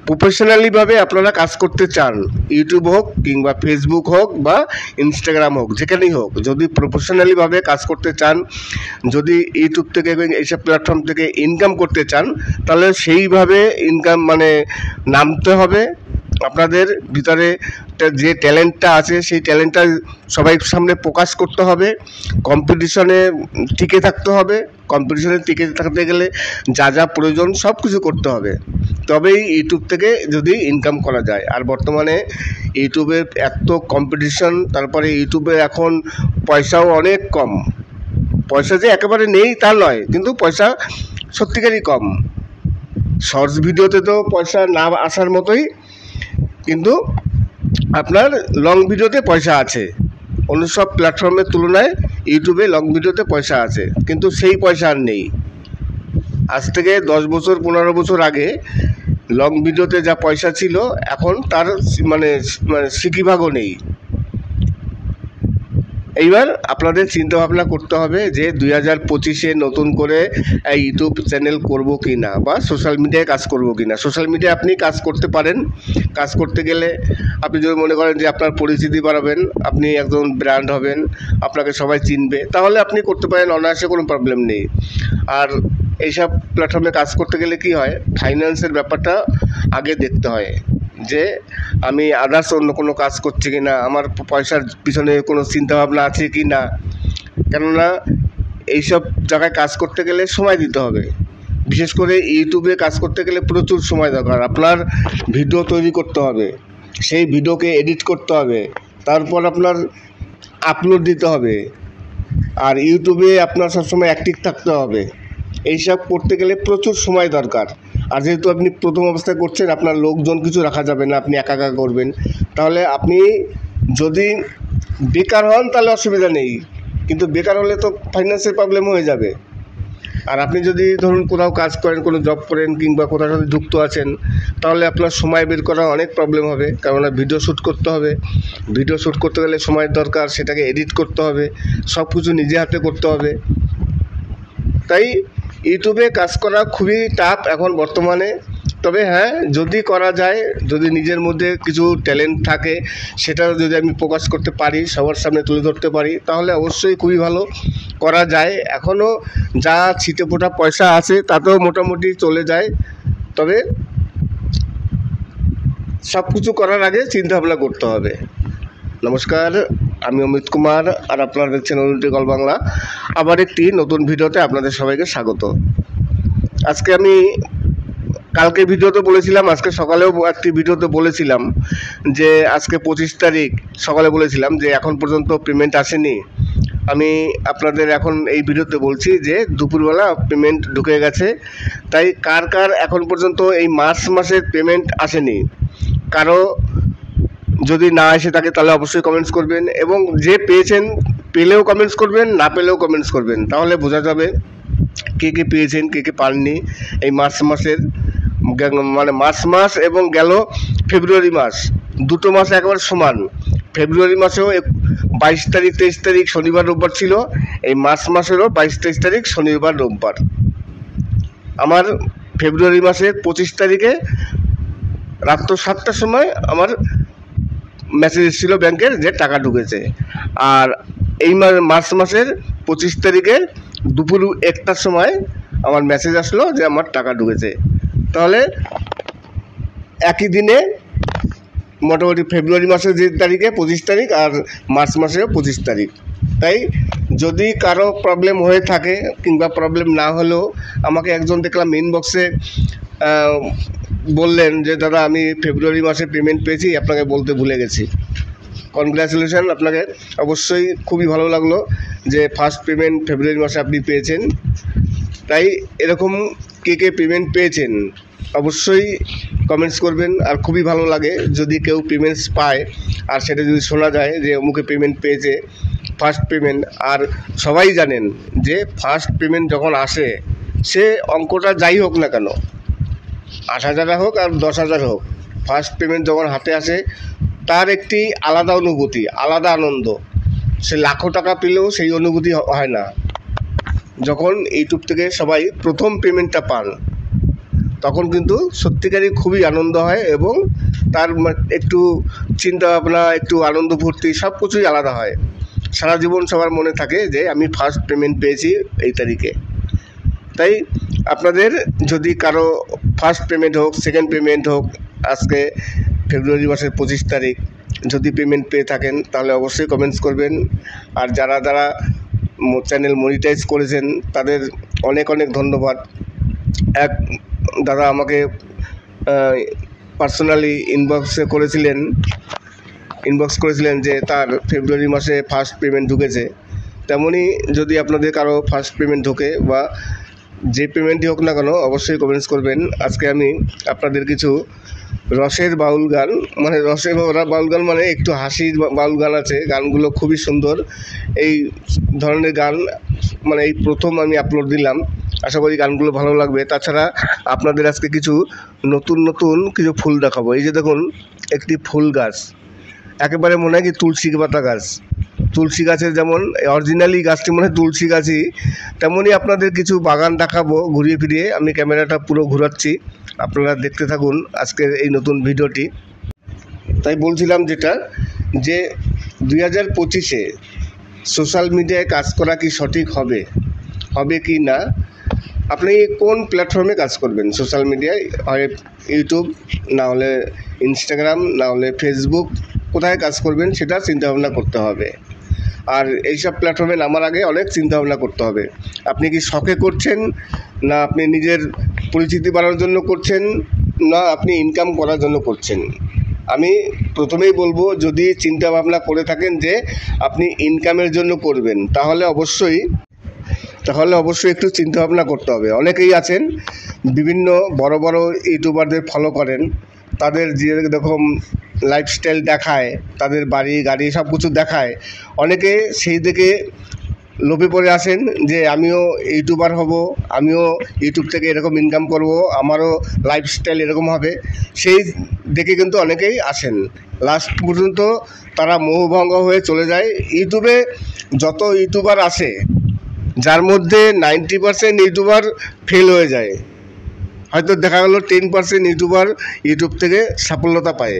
প্রফেশনালিভাবে আপনারা কাজ করতে চান, ইউটিউব হোক কিংবা ফেসবুক হোক বা ইনস্টাগ্রাম হোক, যেখানেই হোক, যদি প্রফেশনালিভাবে কাজ করতে চান, যদি ইউটিউব থেকে এইসব প্ল্যাটফর্ম থেকে ইনকাম করতে চান, তাহলে সেইভাবে ইনকাম নামতে হবে। আপনাদের ভিতরে যে ট্যালেন্টটা আছে, সেই ট্যালেন্টটা সবাই সামনে প্রকাশ করতে হবে। কম্পিটিশনে টিকে থাকতে হবে। কম্পিটিশনে টিকে থাকতে গেলে যা যা প্রয়োজন সব কিছু করতে হবে, তবেই ইউটিউব থেকে যদি ইনকাম করা যায়। আর বর্তমানে ইউটিউবের এত কম্পিটিশন, তারপরে ইউটিউবে এখন পয়সাও অনেক কম। পয়সা যে একেবারে নেই তা নয়, কিন্তু পয়সা সত্যিকারই কম। শর্টস ভিডিওতে তো পয়সা না আসার মতোই, কিন্তু আপনার লং ভিডিওতে পয়সা আছে। অন্য সব প্ল্যাটফর্মের তুলনায় ইউটিউবে লং ভিডিওতে পয়সা আছে, কিন্তু সেই পয়সা আর নেই। আজ থেকে 10 বছর 15 বছর আগে লং ভিডিওতে যা পয়সা ছিল, এখন তার সিকিভাগও নেই। এইবার আপনাদের চিন্তাভাবনা করতে হবে যে 2025-এ নতুন করে ইউটিউব চ্যানেল করব কি না, বা সোশ্যাল মিডিয়ায় কাজ করব কি না। সোশ্যাল মিডিয়ায় আপনি কাজ করতে পারেন। কাজ করতে গেলে আপনি যদি মনে করেন যে আপনার পরিচিতি বাড়াবেন, আপনি একজন ব্র্যান্ড হবেন, আপনাকে সবাই চিনবে, তাহলে আপনি করতে পারেন, অনায়াসে কোনো প্রবলেম নেই। আর এইসব প্ল্যাটফর্মে কাজ করতে গেলে কি হয়, ফাইন্যান্সের ব্যাপারটা আগে দেখতে হয় যে আমি আদার্স অন্য কোনো কাজ করছি কি না, আমার পয়সার পিছনে কোনো চিন্তাভাবনা আছে কি না। কেননা এইসব জায়গায় কাজ করতে গেলে সময় দিতে হবে। বিশেষ করে ইউটিউবে কাজ করতে গেলে প্রচুর সময় দরকার। আপনার ভিডিও তৈরি করতে হবে, সেই ভিডিওকে এডিট করতে হবে, তারপর আপনার আপলোড দিতে হবে, আর ইউটিউবে আপনার সবসময় অ্যাক্টিভ থাকতে হবে। এইসব করতে গেলে প্রচুর সময় দরকার। আর যেহেতু আপনি প্রথম অবস্থায় করছেন, আপনার লোকজন কিছু রাখা যাবে না, আপনি একা একা করবেন। তাহলে আপনি যদি বেকার হন তাহলে অসুবিধা নেই, কিন্তু বেকার হলে তো ফাইন্যান্সের প্রবলেম হয়ে যাবে। আর আপনি যদি ধরুন কোথাও কাজ করেন, কোনো জব করেন, কিংবা কোথাও সাথে যুক্ত আছেন, তাহলে আপনার সময় বের করা অনেক প্রবলেম হবে। কেননা ভিডিও শ্যুট করতে হবে, ভিডিও শ্যুট করতে গেলে সময় দরকার, সেটাকে এডিট করতে হবে, সব কিছু নিজে হাতে করতে হবে। তাই ইউটিউবে কাজ করা খুবই টাফ এখন বর্তমানে। তবে হ্যাঁ, যদি করা যায়, যদি নিজের মধ্যে কিছু ট্যালেন্ট থাকে, সেটা যদি আমি প্রকাশ করতে পারি, সবার সামনে তুলে ধরতে পারি, তাহলে অবশ্যই খুবই ভালো করা যায়। এখনও যা ছিটেফোঁটা পয়সা আছে তাতেও মোটামুটি চলে যায়। তবে সব কিছু করার আগে চিন্তাভাবনা করতে হবে। নমস্কার, আমি অমিত কুমার, আর আপনারা দেখছেন অনুটি গল বাংলা। আবার একটি নতুন ভিডিওতে আপনাদের সবাইকে স্বাগত। আজকে আমি কালকে ভিডিওতে বলেছিলাম, আজকে সকালেও একটি ভিডিওতে বলেছিলাম যে আজকে 25 তারিখ সকালে বলেছিলাম যে এখন পর্যন্ত পেমেন্ট আসেনি। আমি আপনাদের এখন এই ভিডিওতে বলছি যে দুপুরবেলা পেমেন্ট ঢুকে গেছে। তাই কার কার এখন পর্যন্ত এই মার্চ মাসের পেমেন্ট আসেনি, কারো যদি না এসে থাকে তাহলে অবশ্যই কমেন্টস করবেন, এবং যে পেয়েছেন পেলেও কমেন্টস করবেন, না পেলেও কমেন্টস করবেন, তাহলে বোঝা যাবে কে কে পেয়েছেন কে কে পাননি। এই মার্চ মাসের মানে মার্চ মাস এবং গেল ফেব্রুয়ারি মাস, দুটো মাস একেবারে সমান। ফেব্রুয়ারি মাসেও 22 তারিখ 23 তারিখ শনিবার রোববার ছিল, এই মার্চ মাসেরও 22-23 তারিখ শনিবার রোববার। আমার ফেব্রুয়ারি মাসের 25 তারিখে রাত্র 7টার সময় আমার মেসেজ এসেছিল ব্যাংকের যে টাকা ঢুকেছে। আর এই মার্চ মাসের 25 তারিখে দুপুর 1টার সময় আমার মেসেজ আসলো যে আমার টাকা ঢুকেছে। তাহলে একই দিনে মোটামুটি ফেব্রুয়ারি মাসের যে তারিখে 25 তারিখ আর মার্চ মাসেও 25 তারিখ। তাই যদি কারো প্রবলেম হয়ে থাকে, কিংবা প্রবলেম না হলেও, আমাকে একজন দেখলাম ইনবক্সে বললেন যে দাদা আমি ফেব্রুয়ারি মাসে পেমেন্ট পেয়েছি, আপনাকে বলতে ভুলে গেছি। কনগ্রাচুলেশন আপনাকে, অবশ্যই খুবই ভালো লাগলো যে ফার্স্ট পেমেন্ট ফেব্রুয়ারি মাসে আপনি পেয়েছেন। তাই এরকম কে কে পেমেন্ট পেয়েছেন অবশ্যই কমেন্টস করবেন। আর খুবই ভালো লাগে যদি কেউ পেমেন্টস পায় আর সেটা যদি শোনা যায় যে অমুকে পেমেন্ট পেয়েছে, ফার্স্ট পেমেন্ট। আর সবাই জানেন যে ফার্স্ট পেমেন্ট যখন আসে, সে অঙ্কটা যাই হোক না কেন, 8,000 হোক আর 10,000 হোক, ফার্স্ট পেমেন্ট যখন হাতে আসে তার একটি আলাদা অনুভূতি, আলাদা আনন্দ। সে লাখো টাকা পেলেও সেই অনুভূতি হয় না। যখন ইউটিউব থেকে সবাই প্রথম পেমেন্টটা পান, তখন কিন্তু সত্যিকারই খুবই আনন্দ হয়, এবং তার একটু চিন্তাভাবনা, একটু আনন্দ ফুর্তি সব কিছুই আলাদা হয়। সারা জীবন সবার মনে থাকে যে আমি ফার্স্ট পেমেন্ট পেয়েছি এই তারিখে। তাই আপনাদের যদি কারো ফার্স্ট পেমেন্ট হোক, সেকেন্ড পেমেন্ট হোক, আজকে ফেব্রুয়ারি মাসের 25 তারিখ যদি পেমেন্ট পেয়ে থাকেন তাহলে অবশ্যই কমেন্টস করবেন। আর যারা যারা চ্যানেল মনিটাইজ করেছেন তাদের অনেক অনেক ধন্যবাদ। এক দাদা আমাকে পার্সোনালি ইনবক্স করেছিলেন যে তার ফেব্রুয়ারি মাসে ফার্স্ট পেমেন্ট ঢুকেছে। তেমনই যদি আপনাদের কারো ফার্স্ট পেমেন্ট ঢোকে, বা যে পেমেন্টই হোক না কেন, অবশ্যই কমেন্টস করবেন। আজকে আমি আপনাদের কিছু রসের বাউল গান, মানে রসের বাউল গান মানে একটু হাসির বাউল গান আছে, গানগুলো খুবই সুন্দর। এই ধরনের গান মানে এই প্রথম আমি আপলোড দিলাম, আশা করি গানগুলো ভালো লাগবে। তাছাড়া আপনাদের আজকে কিছু নতুন নতুন কিছু ফুল দেখাবো। এই যে দেখুন, একটি ফুল গাছ, একেবারে মনে হয় কি তুলসী পাতা গাছ। তুলসী গাছের যেমন অরিজিনালি গাছটি মনে হয় তুলসী গাছই, তেমনই আপনাদের কিছু বাগান দেখাবো ঘুরিয়ে ফিরিয়ে। আমি ক্যামেরাটা পুরো ঘোরাচ্ছি, আপনারা দেখতে থাকুন আজকের এই নতুন ভিডিওটি। তাই বলছিলাম যেটা, যে 2025-এ সোশ্যাল মিডিয়ায় কাজ করা কি সঠিক হবে কি না, আপনি কোন প্ল্যাটফর্মে কাজ করবেন সোশ্যাল মিডিয়ায়, হয় ইউটিউব, না হলে ইনস্টাগ্রাম, না হলে ফেসবুক, কোথায় কাজ করবেন সেটা চিন্তাভাবনা করতে হবে। আর এইসব প্ল্যাটফর্মে নামার আগে অনেক চিন্তাভাবনা করতে হবে। আপনি কি শখে করছেন, না আপনি নিজের পরিচিতি বাড়ানোর জন্য করছেন, না আপনি ইনকাম করার জন্য করছেন। আমি প্রথমেই বলবো, যদি চিন্তা ভাবনা করে থাকেন যে আপনি ইনকামের জন্য করবেন, তাহলে অবশ্যই একটু চিন্তা ভাবনা করতে হবে। অনেকেই আছেন বিভিন্ন বড় বড় ইউটিউবারদের ফলো করেন, তাদের যেরকম লাইফস্টাইল দেখায়, তাদের বাড়ি গাড়ি সব কিছু দেখায়, অনেকে সেই দিকে লোভে পড়ে আসেন যে আমিও ইউটিউবার হব, আমিও ইউটিউব থেকে এরকম ইনকাম করব, আমারও লাইফস্টাইল এরকম হবে, সেই দেখে কিন্তু অনেকেই আসেন। লাস্ট পর্যন্ত তারা মোহভঙ্গ হয়ে চলে যায়। ইউটিউবে যত ইউটিউবার আসে, যার মধ্যে 90% ইউটিউবার ফেল হয়ে যায়, হয়তো দেখা গেল 10% ইউটিউবার ইউটিউব থেকে সাফল্যতা পায়।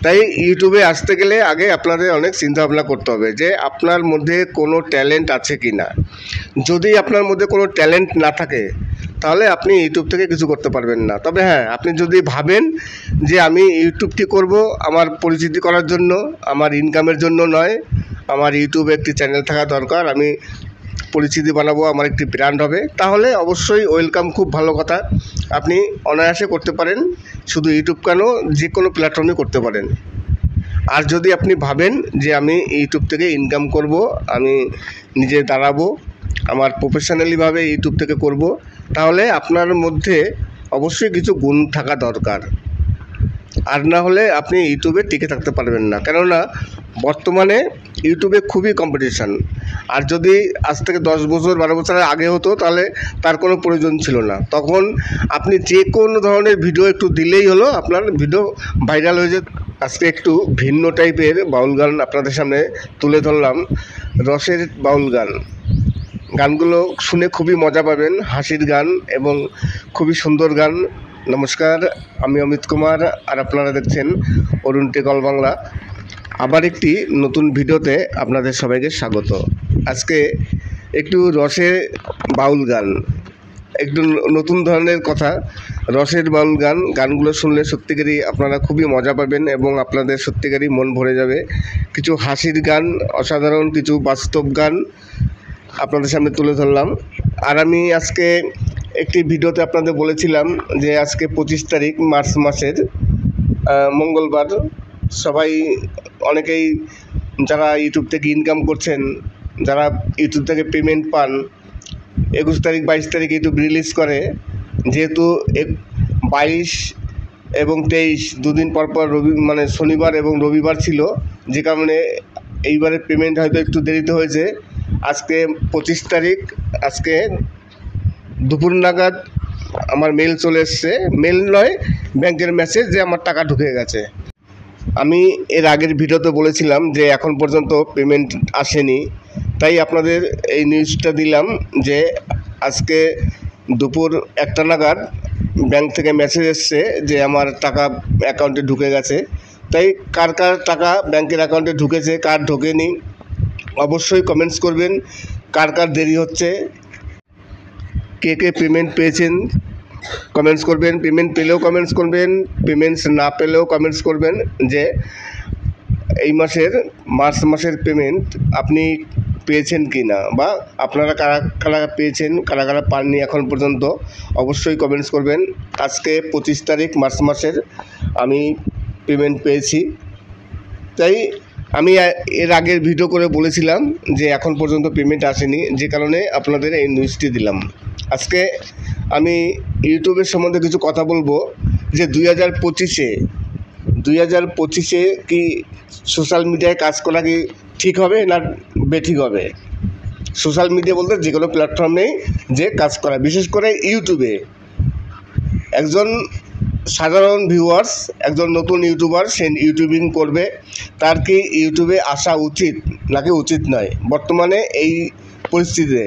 তাই ইউটিউবে আসতে গেলে আগে আপনাদের অনেক চিন্তাভাবনা করতে হবে যে আপনার মধ্যে কোনো ট্যালেন্ট আছে কি না। যদি আপনার মধ্যে কোনো ট্যালেন্ট না থাকে, তাহলে আপনি ইউটিউব থেকে কিছু করতে পারবেন না। তবে হ্যাঁ, আপনি যদি ভাবেন যে আমি ইউটিউবটি করব আমার পরিচিতি করার জন্য, আমার ইনকামের জন্য নয়, আমার ইউটিউবে একটি চ্যানেল থাকা দরকার, আমি পরিচিতি বানাবো, আমার একটি ব্র্যান্ড হবে, তাহলে অবশ্যই ওয়েলকাম, খুব ভালো কথা। আপনি অনায়াসে করতে পারেন, শুধু ইউটিউব কেন, যে কোনো প্ল্যাটফর্মে করতে পারেন। আর যদি আপনি ভাবেন যে আমি ইউটিউব থেকে ইনকাম করব, আমি নিজে দাঁড়াবো, আমার প্রফেশনালিভাবে ইউটিউব থেকে করব, তাহলে আপনার মধ্যে অবশ্যই কিছু গুণ থাকা দরকার। আর না হলে আপনি ইউটিউবে টিকে থাকতে পারবেন না, কেননা বর্তমানে ইউটিউবে খুবই কম্পিটিশান। আর যদি আজ থেকে 10 বছর 12 বছরের আগে হতো, তাহলে তার কোনো প্রয়োজন ছিল না। তখন আপনি যে কোনো ধরনের ভিডিও একটু দিলেই হলো, আপনার ভিডিও ভাইরাল হয়ে যেত। আজকে একটু ভিন্ন টাইপের বাউল গান আপনাদের সামনে তুলে ধরলাম, রসের বাউল গান। গানগুলো শুনে খুবই মজা পাবেন, হাসির গান এবং খুবই সুন্দর গান। নমস্কার, আমি অমিত কুমার, আর আপনারা দেখছেন অরুণ টেক অল বাংলা। আবার একটি নতুন ভিডিওতে আপনাদের সবাইকে স্বাগত। আজকে একটু রসের বাউল গান, একটু নতুন ধরনের কথা, রসের বাউল গান। গানগুলো শুনলে সত্যিকারই আপনারা খুবই মজা পাবেন এবং আপনাদের সত্যিকারই মন ভরে যাবে। কিছু হাসির গান, অসাধারণ কিছু বাস্তব গান আপনাদের সামনে তুলে ধরলাম। আর আমি আজকে একটি ভিডিওতে আপনাদের বলেছিলাম যে আজকে 25 তারিখ মার্চ মাসের মঙ্গলবার। সবাই অনেকেই যারা ইউটিউব থেকে ইনকাম করছেন, যারা ইউটিউব থেকে পেমেন্ট পান, 21 তারিখ 22 তারিখ ইউটিউব রিলিজ করে। যেহেতু 22 এবং 23 দুদিন পর শনিবার এবং রবিবার ছিল, যে কারণে এইবারে পেমেন্ট হয়তো একটু দেরিতে হয়েছে। আজকে 25 তারিখ, আজকে দুপুর নাগাদ আমার মেল চলে এসছে, মেল নয় ব্যাংকের মেসেজ, যে আমার টাকা ঢুকে গেছে। আমি এর আগের ভিডিওতে বলেছিলাম যে এখন পর্যন্ত পেমেন্ট আসেনি, তাই আপনাদের এই নিউজটা দিলাম যে আজকে দুপুর 1টা নাগাদ ব্যাংক থেকে মেসেজ এসছে যে আমার টাকা অ্যাকাউন্টে ঢুকে গেছে। তাই কার কার টাকা ব্যাংকের অ্যাকাউন্টে ঢুকেছে, কার ঢোকেনি, অবশ্যই কমেন্টস করবেন। কার কার দেরি হচ্ছে, কে কে পেমেন্ট পেয়েছেন কমেন্টস করবেন, পেমেন্ট পেলেও কমেন্টস করবেন, পেমেন্টস না পেলেও কমেন্টস করবেন যে এই মাসের মার্চ মাসের পেমেন্ট আপনি পেয়েছেন কি না, বা আপনারা কারা কারা পেয়েছেন, কারা কারা পাননি এখন পর্যন্ত, অবশ্যই কমেন্টস করবেন। আজকে 25 তারিখ মার্চ মাসের আমি পেমেন্ট পেয়েছি। তাই আমি এর আগের ভিডিও করে বলেছিলাম যে এখন পর্যন্ত পেমেন্ট আসেনি, যে কারণে আপনাদের এই নিউজটি দিলাম। আজকে আমি ইউটিউবের সম্বন্ধে কিছু কথা বলবো যে 2025-এ কি সোশ্যাল মিডিয়ায় কাজ করা কি ঠিক হবে না বেঠিক হবে। সোশ্যাল মিডিয়া বলতে যে কোনো প্ল্যাটফর্মেই যে কাজ করা, বিশেষ করে ইউটিউবে। একজন সাধারণ ভিউয়ার্স, একজন নতুন ইউটিউবার, সে ইউটিউবিং করবে, তার কি ইউটিউবে আসা উচিত নাকি উচিত নয়? বর্তমানে এই পরিস্থিতিতে,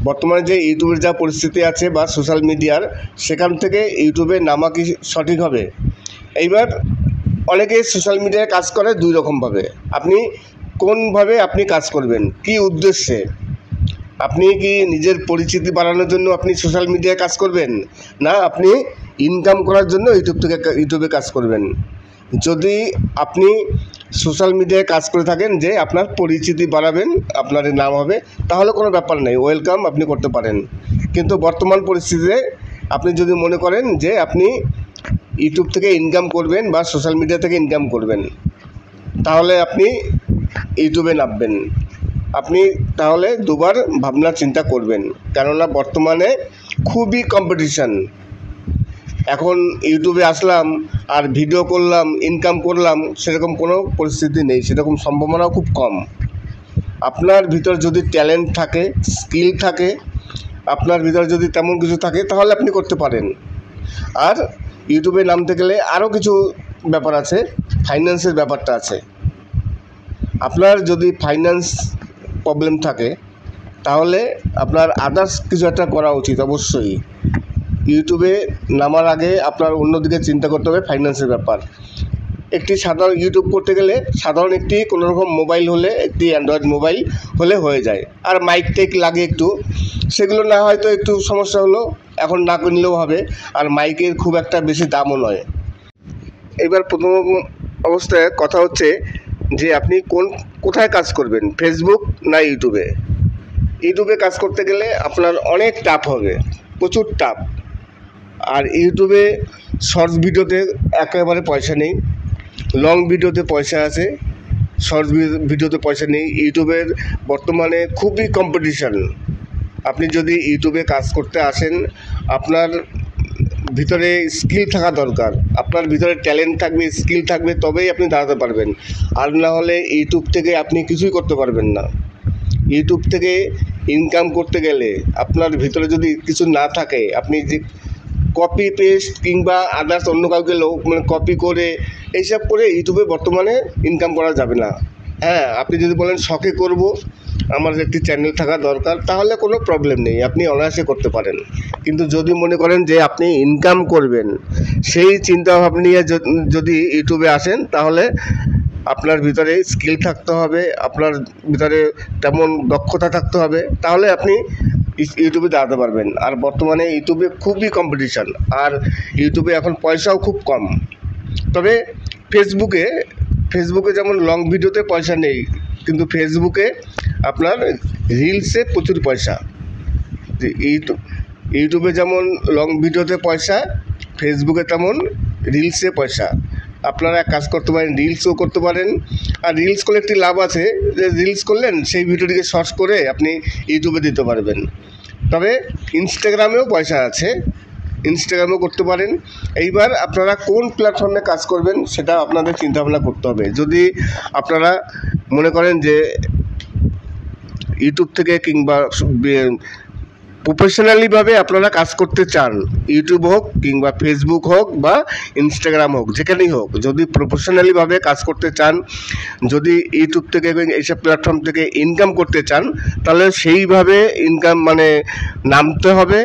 বর্তমানে যে ইউটিউবের যা পরিস্থিতি আছে বা সোশ্যাল মিডিয়ার, সেখান থেকে ইউটিউবে নামা কি সঠিক হবে? এইবার অনেকে সোশ্যাল মিডিয়ায় কাজ করে দুই রকমভাবে। আপনি কোনভাবে আপনি কাজ করবেন, কি উদ্দেশ্যে? আপনি কি নিজের পরিচিতি বাড়ানোর জন্য আপনি সোশ্যাল মিডিয়ায় কাজ করবেন, না আপনি ইনকাম করার জন্য ইউটিউবে কাজ করবেন? যদি আপনি সোশ্যাল মিডিয়ায় কাজ করে থাকেন যে আপনার পরিচিতি বাড়াবেন, আপনার নাম হবে, তাহলে কোনো ব্যাপার নেই, ওয়েলকাম, আপনি করতে পারেন। কিন্তু বর্তমান পরিস্থিতিতে আপনি যদি মনে করেন যে আপনি ইউটিউব থেকে ইনকাম করবেন বা সোশ্যাল মিডিয়া থেকে ইনকাম করবেন, তাহলে আপনি ইউটিউবে নামবেন। আপনি তাহলে দুবার ভাবনা চিন্তা করবেন, কেননা বর্তমানে খুবই কম্পিটিশান। এখন ইউটিউবে আসলাম আর ভিডিও করলাম, ইনকাম করলাম, সেরকম কোনো পরিস্থিতি নেই, সেরকম সম্ভাবনাও খুব কম। আপনার ভিতর যদি ট্যালেন্ট থাকে, স্কিল থাকে, আপনার ভিতর যদি তেমন কিছু থাকে, তাহলে আপনি করতে পারেন। আর ইউটিউবে নামতে গেলে আরও কিছু ব্যাপার আছে, ফাইন্যান্সের ব্যাপারটা আছে। আপনার যদি ফাইন্যান্স প্রবলেম থাকে, তাহলে আপনার আদার্স কিছু একটা করা উচিত অবশ্যই। ইউটিউবে নামার আগে আপনার অন্যদিকে চিন্তা করতে হবে ফাইন্যান্সের ব্যাপার। একটি সাধারণ ইউটিউব করতে গেলে সাধারণ একটি কোনোরকম মোবাইল হলে, একটি অ্যান্ড্রয়েড মোবাইল হলে হয়ে যায়। আর মাইক টেক লাগে একটু, সেগুলো না হয়তো একটু সমস্যা হলো, এখন না কিনলেও হবে। আর মাইকের খুব একটা বেশি দামও নয়। এবার প্রথম অবস্থায় কথা হচ্ছে যে আপনি কোথায় কাজ করবেন, ফেসবুক না ইউটিউবে? ইউটিউবে কাজ করতে গেলে আপনার অনেক টাফ হবে, প্রচুর টাফ। আর ইউটিউবে শর্টস ভিডিওতে একেবারে পয়সা নেই, লং ভিডিওতে পয়সা আছে, শর্টস ভিডিওতে পয়সা নেই। ইউটিউবের বর্তমানে খুবই কম্পিটিশান। আপনি যদি ইউটিউবে কাজ করতে আসেন, আপনার ভিতরে স্কিল থাকা দরকার, আপনার ভিতরে ট্যালেন্ট থাকবে, স্কিল থাকবে, তবেই আপনি দাঁড়াতে পারবেন। আর না হলে ইউটিউব থেকে আপনি কিছুই করতে পারবেন না। ইউটিউব থেকে ইনকাম করতে গেলে আপনার ভিতরে যদি কিছু না থাকে, আপনি যে কপি পেস্ট কিংবা আদার্স অন্য কাউকে কপি করে এইসব করে ইউটিউবে বর্তমানে ইনকাম করা যাবে না। হ্যাঁ, আপনি যদি বলেন শখে করব, আমার একটি চ্যানেল থাকা দরকার, তাহলে কোনো প্রবলেম নেই, আপনি অনায়াসে করতে পারেন। কিন্তু যদি মনে করেন যে আপনি ইনকাম করবেন, সেই চিন্তাভাবনা নিয়ে যদি ইউটিউবে আসেন, তাহলে আপনার ভিতরে স্কিল থাকতে হবে, আপনার ভিতরে তেমন দক্ষতা থাকতে হবে, তাহলে আপনি ইউটিউবে দাঁড়াতে পারবেন। আর বর্তমানে ইউটিউবে খুবই কম্পিটিশান, আর ইউটিউবে এখন পয়সাও খুব কম। তবে ফেসবুকে যেমন লং ভিডিওতে পয়সা নেই, কিন্তু ফেসবুকে আপনার রিলসে প্রচুর পয়সা। ইউটিউবে যেমন লং ভিডিওতে পয়সা, ফেসবুকে তেমন রিলসে পয়সা। আপনারা কাজ করতে পারেন, রিলসও করতে পারেন। আর রিলস করলে একটি লাভ আছে, যে রিলস করলেন, সেই ভিডিওটিকে শর্টস করে আপনি ইউটিউবে দিতে পারবেন। তবে ইনস্টাগ্রামেও পয়সা আছে, ইনস্টাগ্রামেও করতে পারেন। এইবার আপনারা কোন প্ল্যাটফর্মে কাজ করবেন সেটা আপনাদের চিন্তাভাবনা করতে হবে। যদি আপনারা মনে করেন যে ইউটিউব থেকে কিংবা প্রফেশনালিভাবে আপনারা কাজ করতে চান, ইউটিউব হোক কিংবা ফেসবুক হোক বা ইনস্টাগ্রাম হোক, যেখানেই হোক, যদি প্রফেশনালিভাবে কাজ করতে চান, যদি ইউটিউব থেকে এইসব প্ল্যাটফর্ম থেকে ইনকাম করতে চান, তাহলে সেইভাবে ইনকাম নামতে হবে।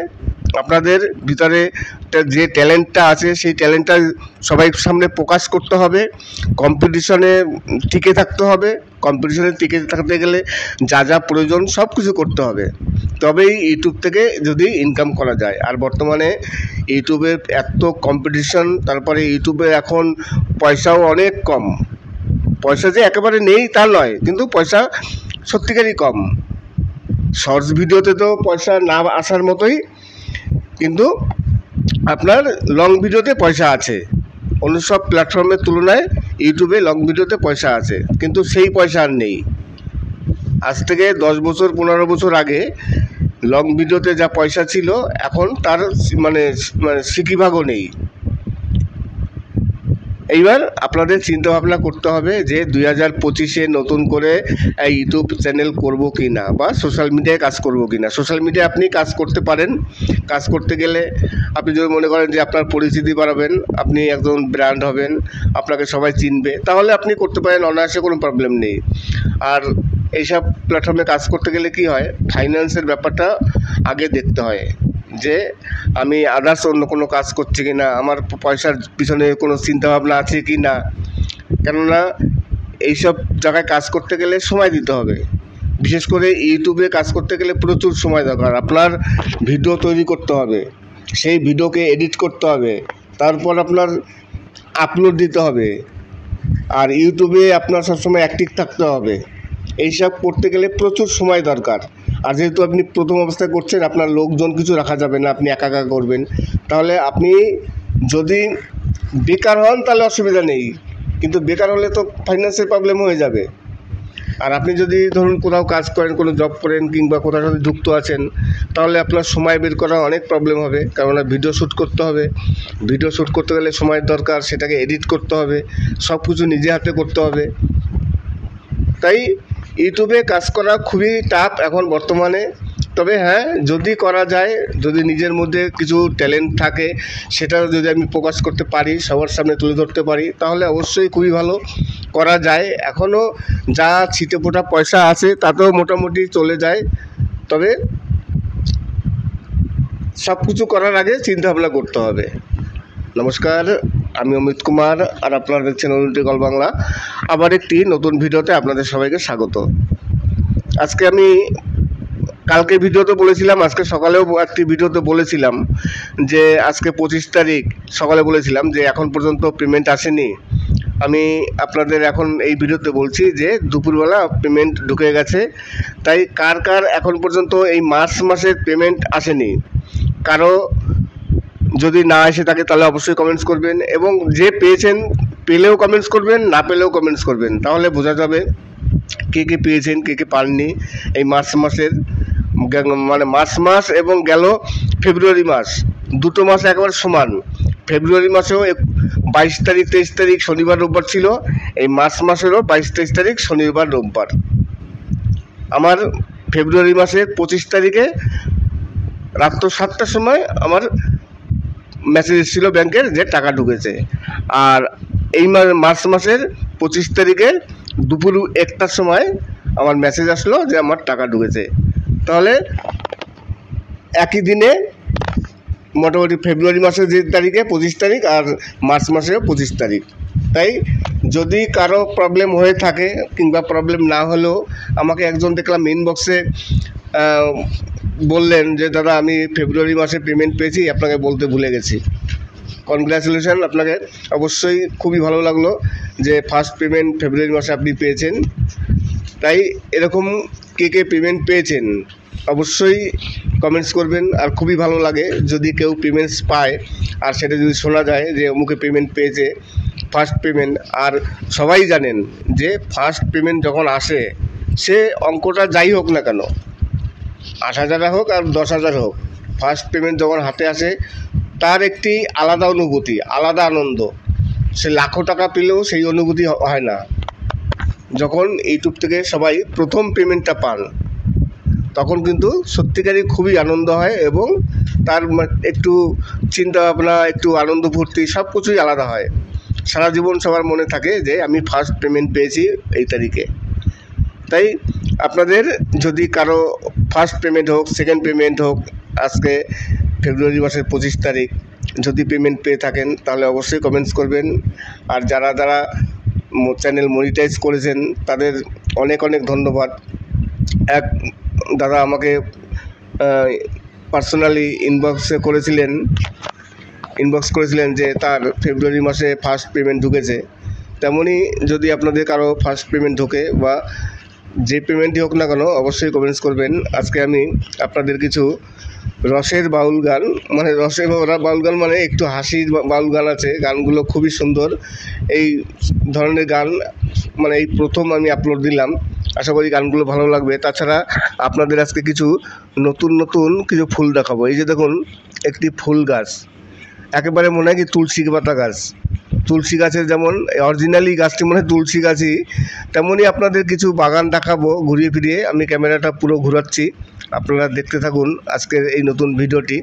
আপনাদের ভিতরে যে ট্যালেন্টটা আছে, সেই ট্যালেন্টটা সবাই সামনে প্রকাশ করতে হবে। কম্পিটিশনে টিকে থাকতে হবে। কম্পিটিশনে টিকে থাকতে গেলে যা যা প্রয়োজন সব কিছু করতে হবে, তবেই ইউটিউব থেকে যদি ইনকাম করা যায়। আর বর্তমানে ইউটিউবের এত কম্পিটিশন, তারপরে ইউটিউবে এখন পয়সাও অনেক কম। পয়সা যে একেবারে নেই তা নয়, কিন্তু পয়সা সত্যিকারই কম। শর্টস ভিডিওতে তো পয়সা না আসার মতোই, কিন্তু আপনার লং ভিডিওতে পয়সা আছে। অন্য সব প্ল্যাটফর্মের তুলনায় ইউটিউবে লং ভিডিওতে পয়সা আছে, কিন্তু সেই পয়সা আর নেই। আজ থেকে 10 বছর 15 বছর আগে লং ভিডিওতে যা পয়সা ছিল, এখন তার সিকিভাগও নেই। এইবার আপনাদের চিন্তাভাবনা করতে হবে যে 2025-এ নতুন করে ইউটিউব চ্যানেল করব কি না, বা সোশ্যাল মিডিয়ায় কাজ করব কি না। সোশ্যাল মিডিয়ায় আপনি কাজ করতে পারেন। কাজ করতে গেলে আপনি যদি মনে করেন যে আপনার পরিচিতি বাড়াবেন, আপনি একজন ব্র্যান্ড হবেন, আপনাকে সবাই চিনবে, তাহলে আপনি করতে পারেন, অনায়াসে, কোনো প্রবলেম নেই। আর এইসব প্ল্যাটফর্মে কাজ করতে গেলে কি হয়, ফাইন্যান্সের ব্যাপারটা আগে দেখতে হয়, যে আমি আদার্স অন্য কোনো কাজ করছি কি না, আমার পয়সার পিছনে কোনো চিন্তাভাবনা আছে কি না। কেননা এইসব জায়গায় কাজ করতে গেলে সময় দিতে হবে। বিশেষ করে ইউটিউবে কাজ করতে গেলে প্রচুর সময় দরকার। আপনার ভিডিও তৈরি করতে হবে, সেই ভিডিওকে এডিট করতে হবে, তারপর আপনার আপলোড দিতে হবে, আর ইউটিউবে আপনার সবসময় অ্যাক্টিভ থাকতে হবে। এইসব করতে গেলে প্রচুর সময় দরকার। আর যেহেতু আপনি প্রথম অবস্থায় করছেন, আপনার লোকজন কিছু রাখা যাবে না, আপনি একা একা করবেন। তাহলে আপনি যদি বেকার হন তাহলে অসুবিধা নেই, কিন্তু বেকার হলে তো ফাইন্যান্সের প্রবলেম হয়ে যাবে। আর আপনি যদি ধরুন কোথাও কাজ করেন, কোনো জব করেন, কিংবা কোথাও সাথে যুক্ত আছেন, তাহলে আপনার সময় বের করা অনেক প্রবলেম হবে। কেননা ভিডিও শ্যুট করতে হবে, ভিডিও শ্যুট করতে গেলে সময়ের দরকার, সেটাকে এডিট করতে হবে, সব কিছু নিজে হাতে করতে হবে। তাই ইউটিউবে কাজ করা খুবই টাফ এখন বর্তমানে। তবে হ্যাঁ, যদি করা যায়, যদি নিজের মধ্যে কিছু ট্যালেন্ট থাকে, সেটা যদি আমি প্রকাশ করতে পারি, সবার সামনে তুলে ধরতে পারি, তাহলে অবশ্যই খুবই ভালো করা যায়। এখনও যা ছিটেফোঁটা পয়সা আছে তাতেও মোটামুটি চলে যায়। তবে সব কিছু করার আগে চিন্তাভাবনা করতে হবে। নমস্কার, আমি অমিত কুমার, আর আপনারা দেখছেন অরুণটি গল বাংলা। আবার একটি নতুন ভিডিওতে আপনাদের সবাইকে স্বাগত। আজকে আমি কালকে ভিডিওতে বলেছিলাম, আজকে সকালেও একটি ভিডিওতে বলেছিলাম যে আজকে 25 তারিখ, সকালে বলেছিলাম যে এখন পর্যন্ত পেমেন্ট আসেনি। আমি আপনাদের এখন এই ভিডিওতে বলছি যে দুপুরবেলা পেমেন্ট ঢুকে গেছে। তাই কার কার এখন পর্যন্ত এই মার্চ মাসের পেমেন্ট আসেনি, কারো যদি না এসে থাকে তাহলে অবশ্যই কমেন্টস করবেন, এবং যে পেয়েছেন, পেলেও কমেন্টস করবেন, না পেলেও কমেন্টস করবেন, তাহলে বোঝা যাবে কে কে পেয়েছেন, কে কে পাননি এই মার্চ মাসের। মানে মার্চ মাস এবং গেল ফেব্রুয়ারি মাস, দুটো মাস একেবারে সমান। ফেব্রুয়ারি মাসেও 22 তারিখ 23 তারিখ শনিবার রোববার ছিল, এই মার্চ মাসেরও 22-23 তারিখ শনিবার রোববার। আমার ফেব্রুয়ারি মাসের 25 তারিখে রাত্র 7টার সময় আমার মেসেজ এসেছিলো ব্যাংকের যে টাকা ঢুকেছে। আর এই মার্চ মাসের 25 তারিখে দুপুর 1টার সময় আমার মেসেজ আসলো যে আমার টাকা ঢুকেছে। তাহলে একই দিনে মোটামুটি ফেব্রুয়ারি মাসের যে তারিখে 25 তারিখ, আর মার্চ মাসেও 25 তারিখ। তাই যদি কারো প্রবলেম হয়ে থাকে, কিংবা প্রবলেম না হলেও, আমাকে একজন দেখলাম ইনবক্সে বললেন যে দাদা আমি ফেব্রুয়ারি মাসে পেমেন্ট পেয়েছি, আপনাকে বলতে ভুলে গেছি। কনগ্রাচুলেশন আপনাকে, অবশ্যই খুবই ভালো লাগলো যে ফার্স্ট পেমেন্ট ফেব্রুয়ারি মাসে আপনি পেয়েছেন। তাই এরকম কে কে পেমেন্ট পেয়েছেন অবশ্যই কমেন্টস করবেন। আর খুবই ভালো লাগে যদি কেউ পেমেন্টস পায়, আর সেটা যদি শোনা যায় যে অমুকে পেমেন্ট পেয়েছে, ফার্স্ট পেমেন্ট। আর সবাই জানেন যে ফার্স্ট পেমেন্ট যখন আসে, সে অঙ্কটা যাই হোক না কেন, 8,000 হোক আর 10,000 হোক, ফার্স্ট পেমেন্ট যখন হাতে আসে তার একটি আলাদা অনুভূতি, আলাদা আনন্দ। সে লাখো টাকা পেলেও সেই অনুভূতি হয় না। যখন ইউটিউব থেকে সবাই প্রথম পেমেন্টটা পান, তখন কিন্তু সত্যিকারই খুবই আনন্দ হয়, এবং তার একটু চিন্তাভাবনা, একটু আনন্দ ফুর্তি সব কিছুই আলাদা হয়। সারা জীবন সবার মনে থাকে যে আমি ফার্স্ট পেমেন্ট পেয়েছি এই তারিখে। তাই আপনাদের যদি কারো ফার্স্ট পেমেন্ট হোক, সেকেন্ড পেমেন্ট হোক, আজকে ফেব্রুয়ারি মাসের 25 তারিখ যদি পেমেন্ট পেয়ে থাকেন, তাহলে অবশ্যই কমেন্টস করবেন। আর যারা যারা চ্যানেল মনিটাইজ করেছেন তাদের অনেক অনেক ধন্যবাদ। এক দাদা আমাকে পার্সোনালি ইনবক্স করেছিলেন যে তার ফেব্রুয়ারি মাসে ফার্স্ট পেমেন্ট ঢুকেছে। তেমনই যদি আপনাদের কারো ফার্স্ট পেমেন্ট ঢোকে, বা যে পেমেন্টই হোক না কেন, অবশ্যই কমেন্টস করবেন। আজকে আমি আপনাদের কিছু রসের বাউল গান, মানে রসের বাউল গান মানে একটু হাসির বাউল গান আছে, গানগুলো খুবই সুন্দর। এই ধরনের গান মানে এই প্রথম আমি আপলোড দিলাম, আশা করি গানগুলো ভালো লাগবে। তাছাড়া আপনাদের আজকে কিছু নতুন নতুন কিছু ফুল দেখাবো। এই যে দেখুন, একটি ফুল গাছ, একেবারে মনে হয় কি তুলসী পাতা গাছ। তুলসী গাছের যেমন অরিজিনালি গাছটি মনে হয় তুলসী গাছই, তেমনই আপনাদের কিছু বাগান দেখাবো ঘুরিয়ে ফিরিয়ে। আমি ক্যামেরাটা পুরো ঘোরাচ্ছি, আপনারা দেখতে থাকুন আজকের এই নতুন ভিডিওটি।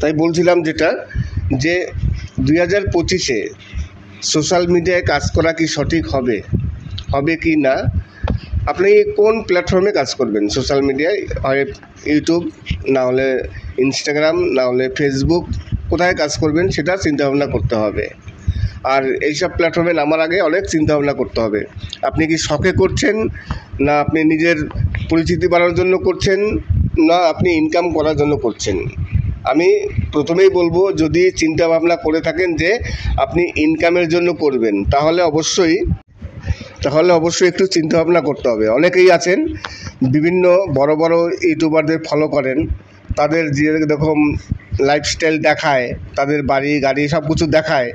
তাই বলছিলাম যেটা, যে 2025-এ সোশ্যাল মিডিয়ায় কাজ করা কি সঠিক হবে কি না, আপনি কোন প্ল্যাটফর্মে কাজ করবেন সোশ্যাল মিডিয়ায়, হয় ইউটিউব, না হলে ইনস্টাগ্রাম, না হলে ফেসবুক, কোথায় কাজ করবেন সেটা চিন্তাভাবনা করতে হবে। আর এইসব প্ল্যাটফর্মে নামার আগে অনেক চিন্তাভাবনা করতে হবে। আপনি কি শখে করছেন, না আপনি নিজের পরিচিতি বাড়ানোর জন্য করছেন, না আপনি ইনকাম করার জন্য করছেন। আমি প্রথমেই বলবো, যদি চিন্তা ভাবনা করে থাকেন যে আপনি ইনকামের জন্য করবেন, তাহলে অবশ্যই একটু চিন্তা ভাবনা করতে হবে। অনেকেই আছেন বিভিন্ন বড় বড় ইউটিউবারদের ফলো করেন, তাদের যেরকম লাইফস্টাইল দেখায়, তাদের বাড়ি গাড়ি সব কিছু দেখায়,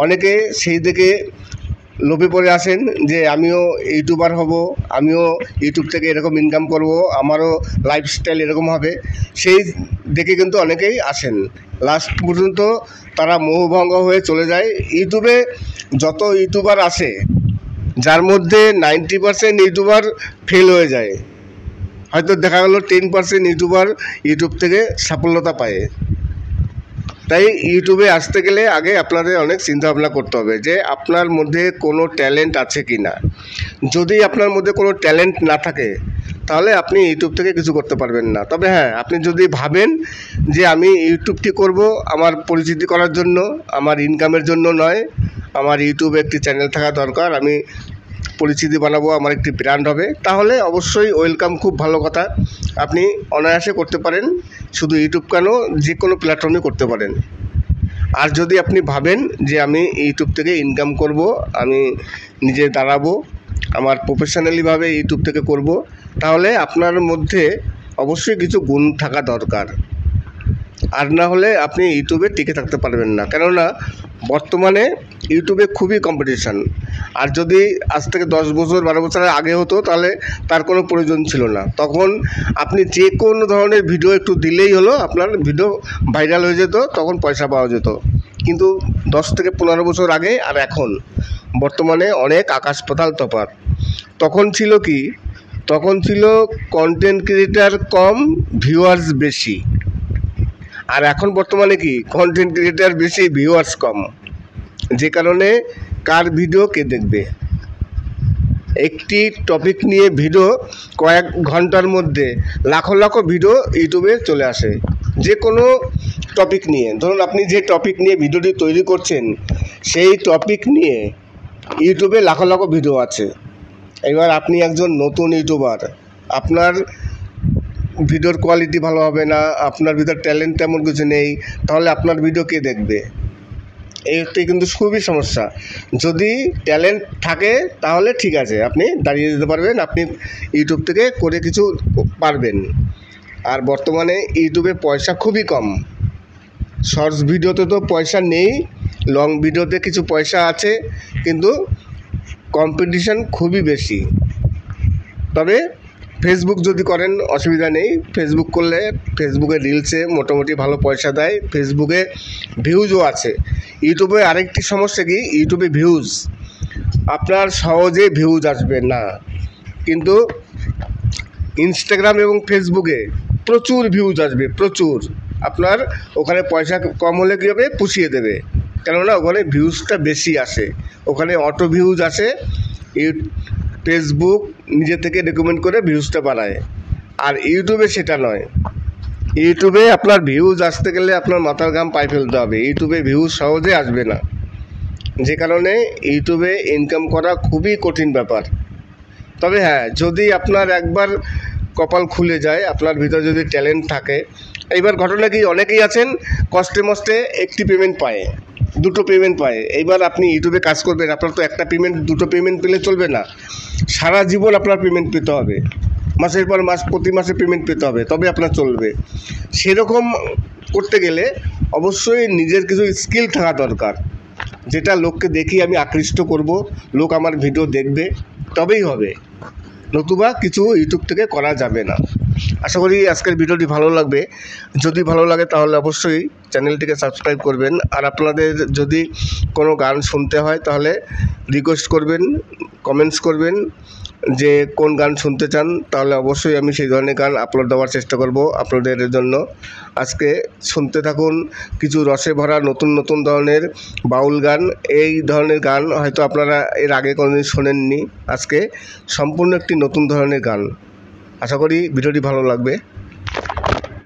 অনেকে সেই দিকে লোভে পড়ে আসেন যে আমিও ইউটিউবার হব, আমিও ইউটিউব থেকে এরকম ইনকাম করব, আমারও লাইফস্টাইল এরকম হবে, সেই দেখে কিন্তু অনেকেই আসেন। লাস্ট পর্যন্ত তারা মোহভঙ্গ হয়ে চলে যায়। ইউটিউবে যত ইউটিউবার আসে, যার মধ্যে 90% ইউটিউবার ফেল হয়ে যায়, হয়তো দেখা গেল 10% ইউটিউবার ইউটিউব থেকে সাফল্যতা পায়। তাই ইউটিউবে আসতে গেলে আগে আপনাদের অনেক চিন্তাভাবনা করতে হবে যে আপনার মধ্যে কোনো ট্যালেন্ট আছে কি না। যদি আপনার মধ্যে কোনো ট্যালেন্ট না থাকে, তাহলে আপনি ইউটিউব থেকে কিছু করতে পারবেন না। তবে হ্যাঁ, আপনি যদি ভাবেন যে আমি ইউটিউবটি করব আমার পরিচিতি করার জন্য, আমার ইনকামের জন্য নয়, আমার ইউটিউবে একটি চ্যানেল থাকা দরকার, আমি পরিচিতি বানাবো, আমার একটি ব্র্যান্ড হবে, তাহলে অবশ্যই ওয়েলকাম, খুব ভালো কথা। আপনি অনায়াসে করতে পারেন, শুধু ইউটিউব কেন, যে কোনো প্ল্যাটফর্মে করতে পারেন। আর যদি আপনি ভাবেন যে আমি ইউটিউব থেকে ইনকাম করব, আমি নিজে দাঁড়াবো, আমার প্রফেশনালিভাবে ইউটিউব থেকে করব, তাহলে আপনার মধ্যে অবশ্যই কিছু গুণ থাকা দরকার। আর না হলে আপনি ইউটিউবে টিকে থাকতে পারবেন না, কেননা বর্তমানে ইউটিউবে খুবই কম্পিটিশান। আর যদি আজ থেকে 10 বছর 12 বছরের আগে হতো, তাহলে তার কোনো প্রয়োজন ছিল না। তখন আপনি যে কোনো ধরনের ভিডিও একটু দিলেই হলো, আপনার ভিডিও ভাইরাল হয়ে যেত, তখন পয়সা পাওয়া যেত। কিন্তু 10 থেকে 15 বছর আগে আর এখন বর্তমানে অনেক আকাশ পাতাল তফাৎ। তখন ছিল কি, তখন ছিল কন্টেন্ট ক্রিয়েটার কম, ভিউয়ার্স বেশি। আর এখন বর্তমানে কি, কন্টেন্ট ক্রিয়েটার বেশি, ভিউয়ার্স কম। যে কারণে কার ভিডিও কে দেখবে। একটি টপিক নিয়ে ভিডিও কয়েক ঘন্টার মধ্যে লাখো লাখো ভিডিও ইউটিউবে চলে আসে। যে কোনো টপিক নিয়ে, ধরুন আপনি যে টপিক নিয়ে ভিডিওটি তৈরি করছেন, সেই টপিক নিয়ে ইউটিউবে লাখো লাখো ভিডিও আছে। এবার আপনি একজন নতুন ইউটিউবার, আপনার ভিডিওর কোয়ালিটি ভালো হবে না, আপনার ভিতর ট্যালেন্ট তেমন কিছু নেই, তাহলে আপনার ভিডিও কে দেখবে? এইটি কিন্তু খুবই সমস্যা। যদি ট্যালেন্ট থাকে তাহলে ঠিক আছে, আপনি দাঁড়িয়ে যেতে পারবেন, আপনি ইউটিউব থেকে করে কিছু পারবেন। আর বর্তমানে ইউটিউবে পয়সা খুবই কম। শর্টস ভিডিওতে তো পয়সা নেই, লং ভিডিওতে কিছু পয়সা আছে, কিন্তু কম্পিটিশান খুবই বেশি। তবে ফেসবুক যদি করেন অসুবিধা নেই, ফেসবুক করলে ফেসবুকে রিলসে মোটামুটি ভালো পয়সা দেয়, ফেসবুকে ভিউজও আছে। ইউটিউবে আরেকটি সমস্যা কি, ইউটিউবে ভিউজ আপনার সহজে ভিউজ আসবে না, কিন্তু ইনস্টাগ্রাম এবং ফেসবুকে প্রচুর ভিউজ আসবে, প্রচুর। আপনার ওখানে পয়সা কম হলে কী হবে, পুষিয়ে দেবে, কেননা ওখানে ভিউজটা বেশি আসে, ওখানে অটো ভিউজ আসে। ফেসবুক নিজে থেকে রেকমেন্ড করে ভিউজটা বাড়ায়। আর ইউটিউবে সেটা নয়। ইউটিউবে আপনার ভিউজ আসতে গেলে আপনার মাথার ঘাম পায়ে ফেলতে হবে, ইউটিউবে ভিউজ সহজে আসবে না। যে কারণে ইউটিউবে ইনকাম করা খুবই কঠিন ব্যাপার। তবে হ্যাঁ, যদি আপনার একবার কপাল খুলে যায়, আপনার ভিতরে যদি ট্যালেন্ট থাকে। এইবার ঘটনা কি, অনেকেই আছেন কষ্টে মষ্টে একটি পেমেন্ট পায়, দুটো পেমেন্ট পায়। এইবার আপনি ইউটিউবে কাজ করবেন, আপনার তো একটা পেমেন্ট দুটো পেমেন্ট পেলে চলবে না, সারা জীবন আপনার পেমেন্ট পেতে হবে, মাসের পর মাস প্রতি মাসে পেমেন্ট পেতে হবে, তবে আপনার চলবে। সেরকম করতে গেলে অবশ্যই নিজের কিছু স্কিল থাকা দরকার, যেটা লোককে দেখি আমি আকৃষ্ট করব, লোক আমার ভিডিও দেখবে, তবেই হবে, নতুবা কিছু ইউটিউব থেকে করা যাবে না। আশা করি আজকের ভিডিওটি ভালো লাগবে। যদি ভালো লাগে তাহলে অবশ্যই চ্যানেলটিকে সাবস্ক্রাইব করবেন। আর আপনাদের যদি কোনো গান শুনতে হয় তাহলে রিকোয়েস্ট করবেন, কমেন্টস করবেন যে কোন গান শুনতে চান, তাহলে অবশ্যই আমি সেই ধরনের গান আপলোড দেওয়ার চেষ্টা করব আপনাদের জন্য। আজকে শুনতে থাকুন কিছু রসে ভরা নতুন নতুন ধরনের বাউল গান। এই ধরনের গান হয়তো আপনারা এর আগে কোনোদিন শোনেননি, আজকে সম্পূর্ণ একটি নতুন ধরনের গান। আশা করি ভিডিওটি ভালো লাগবে।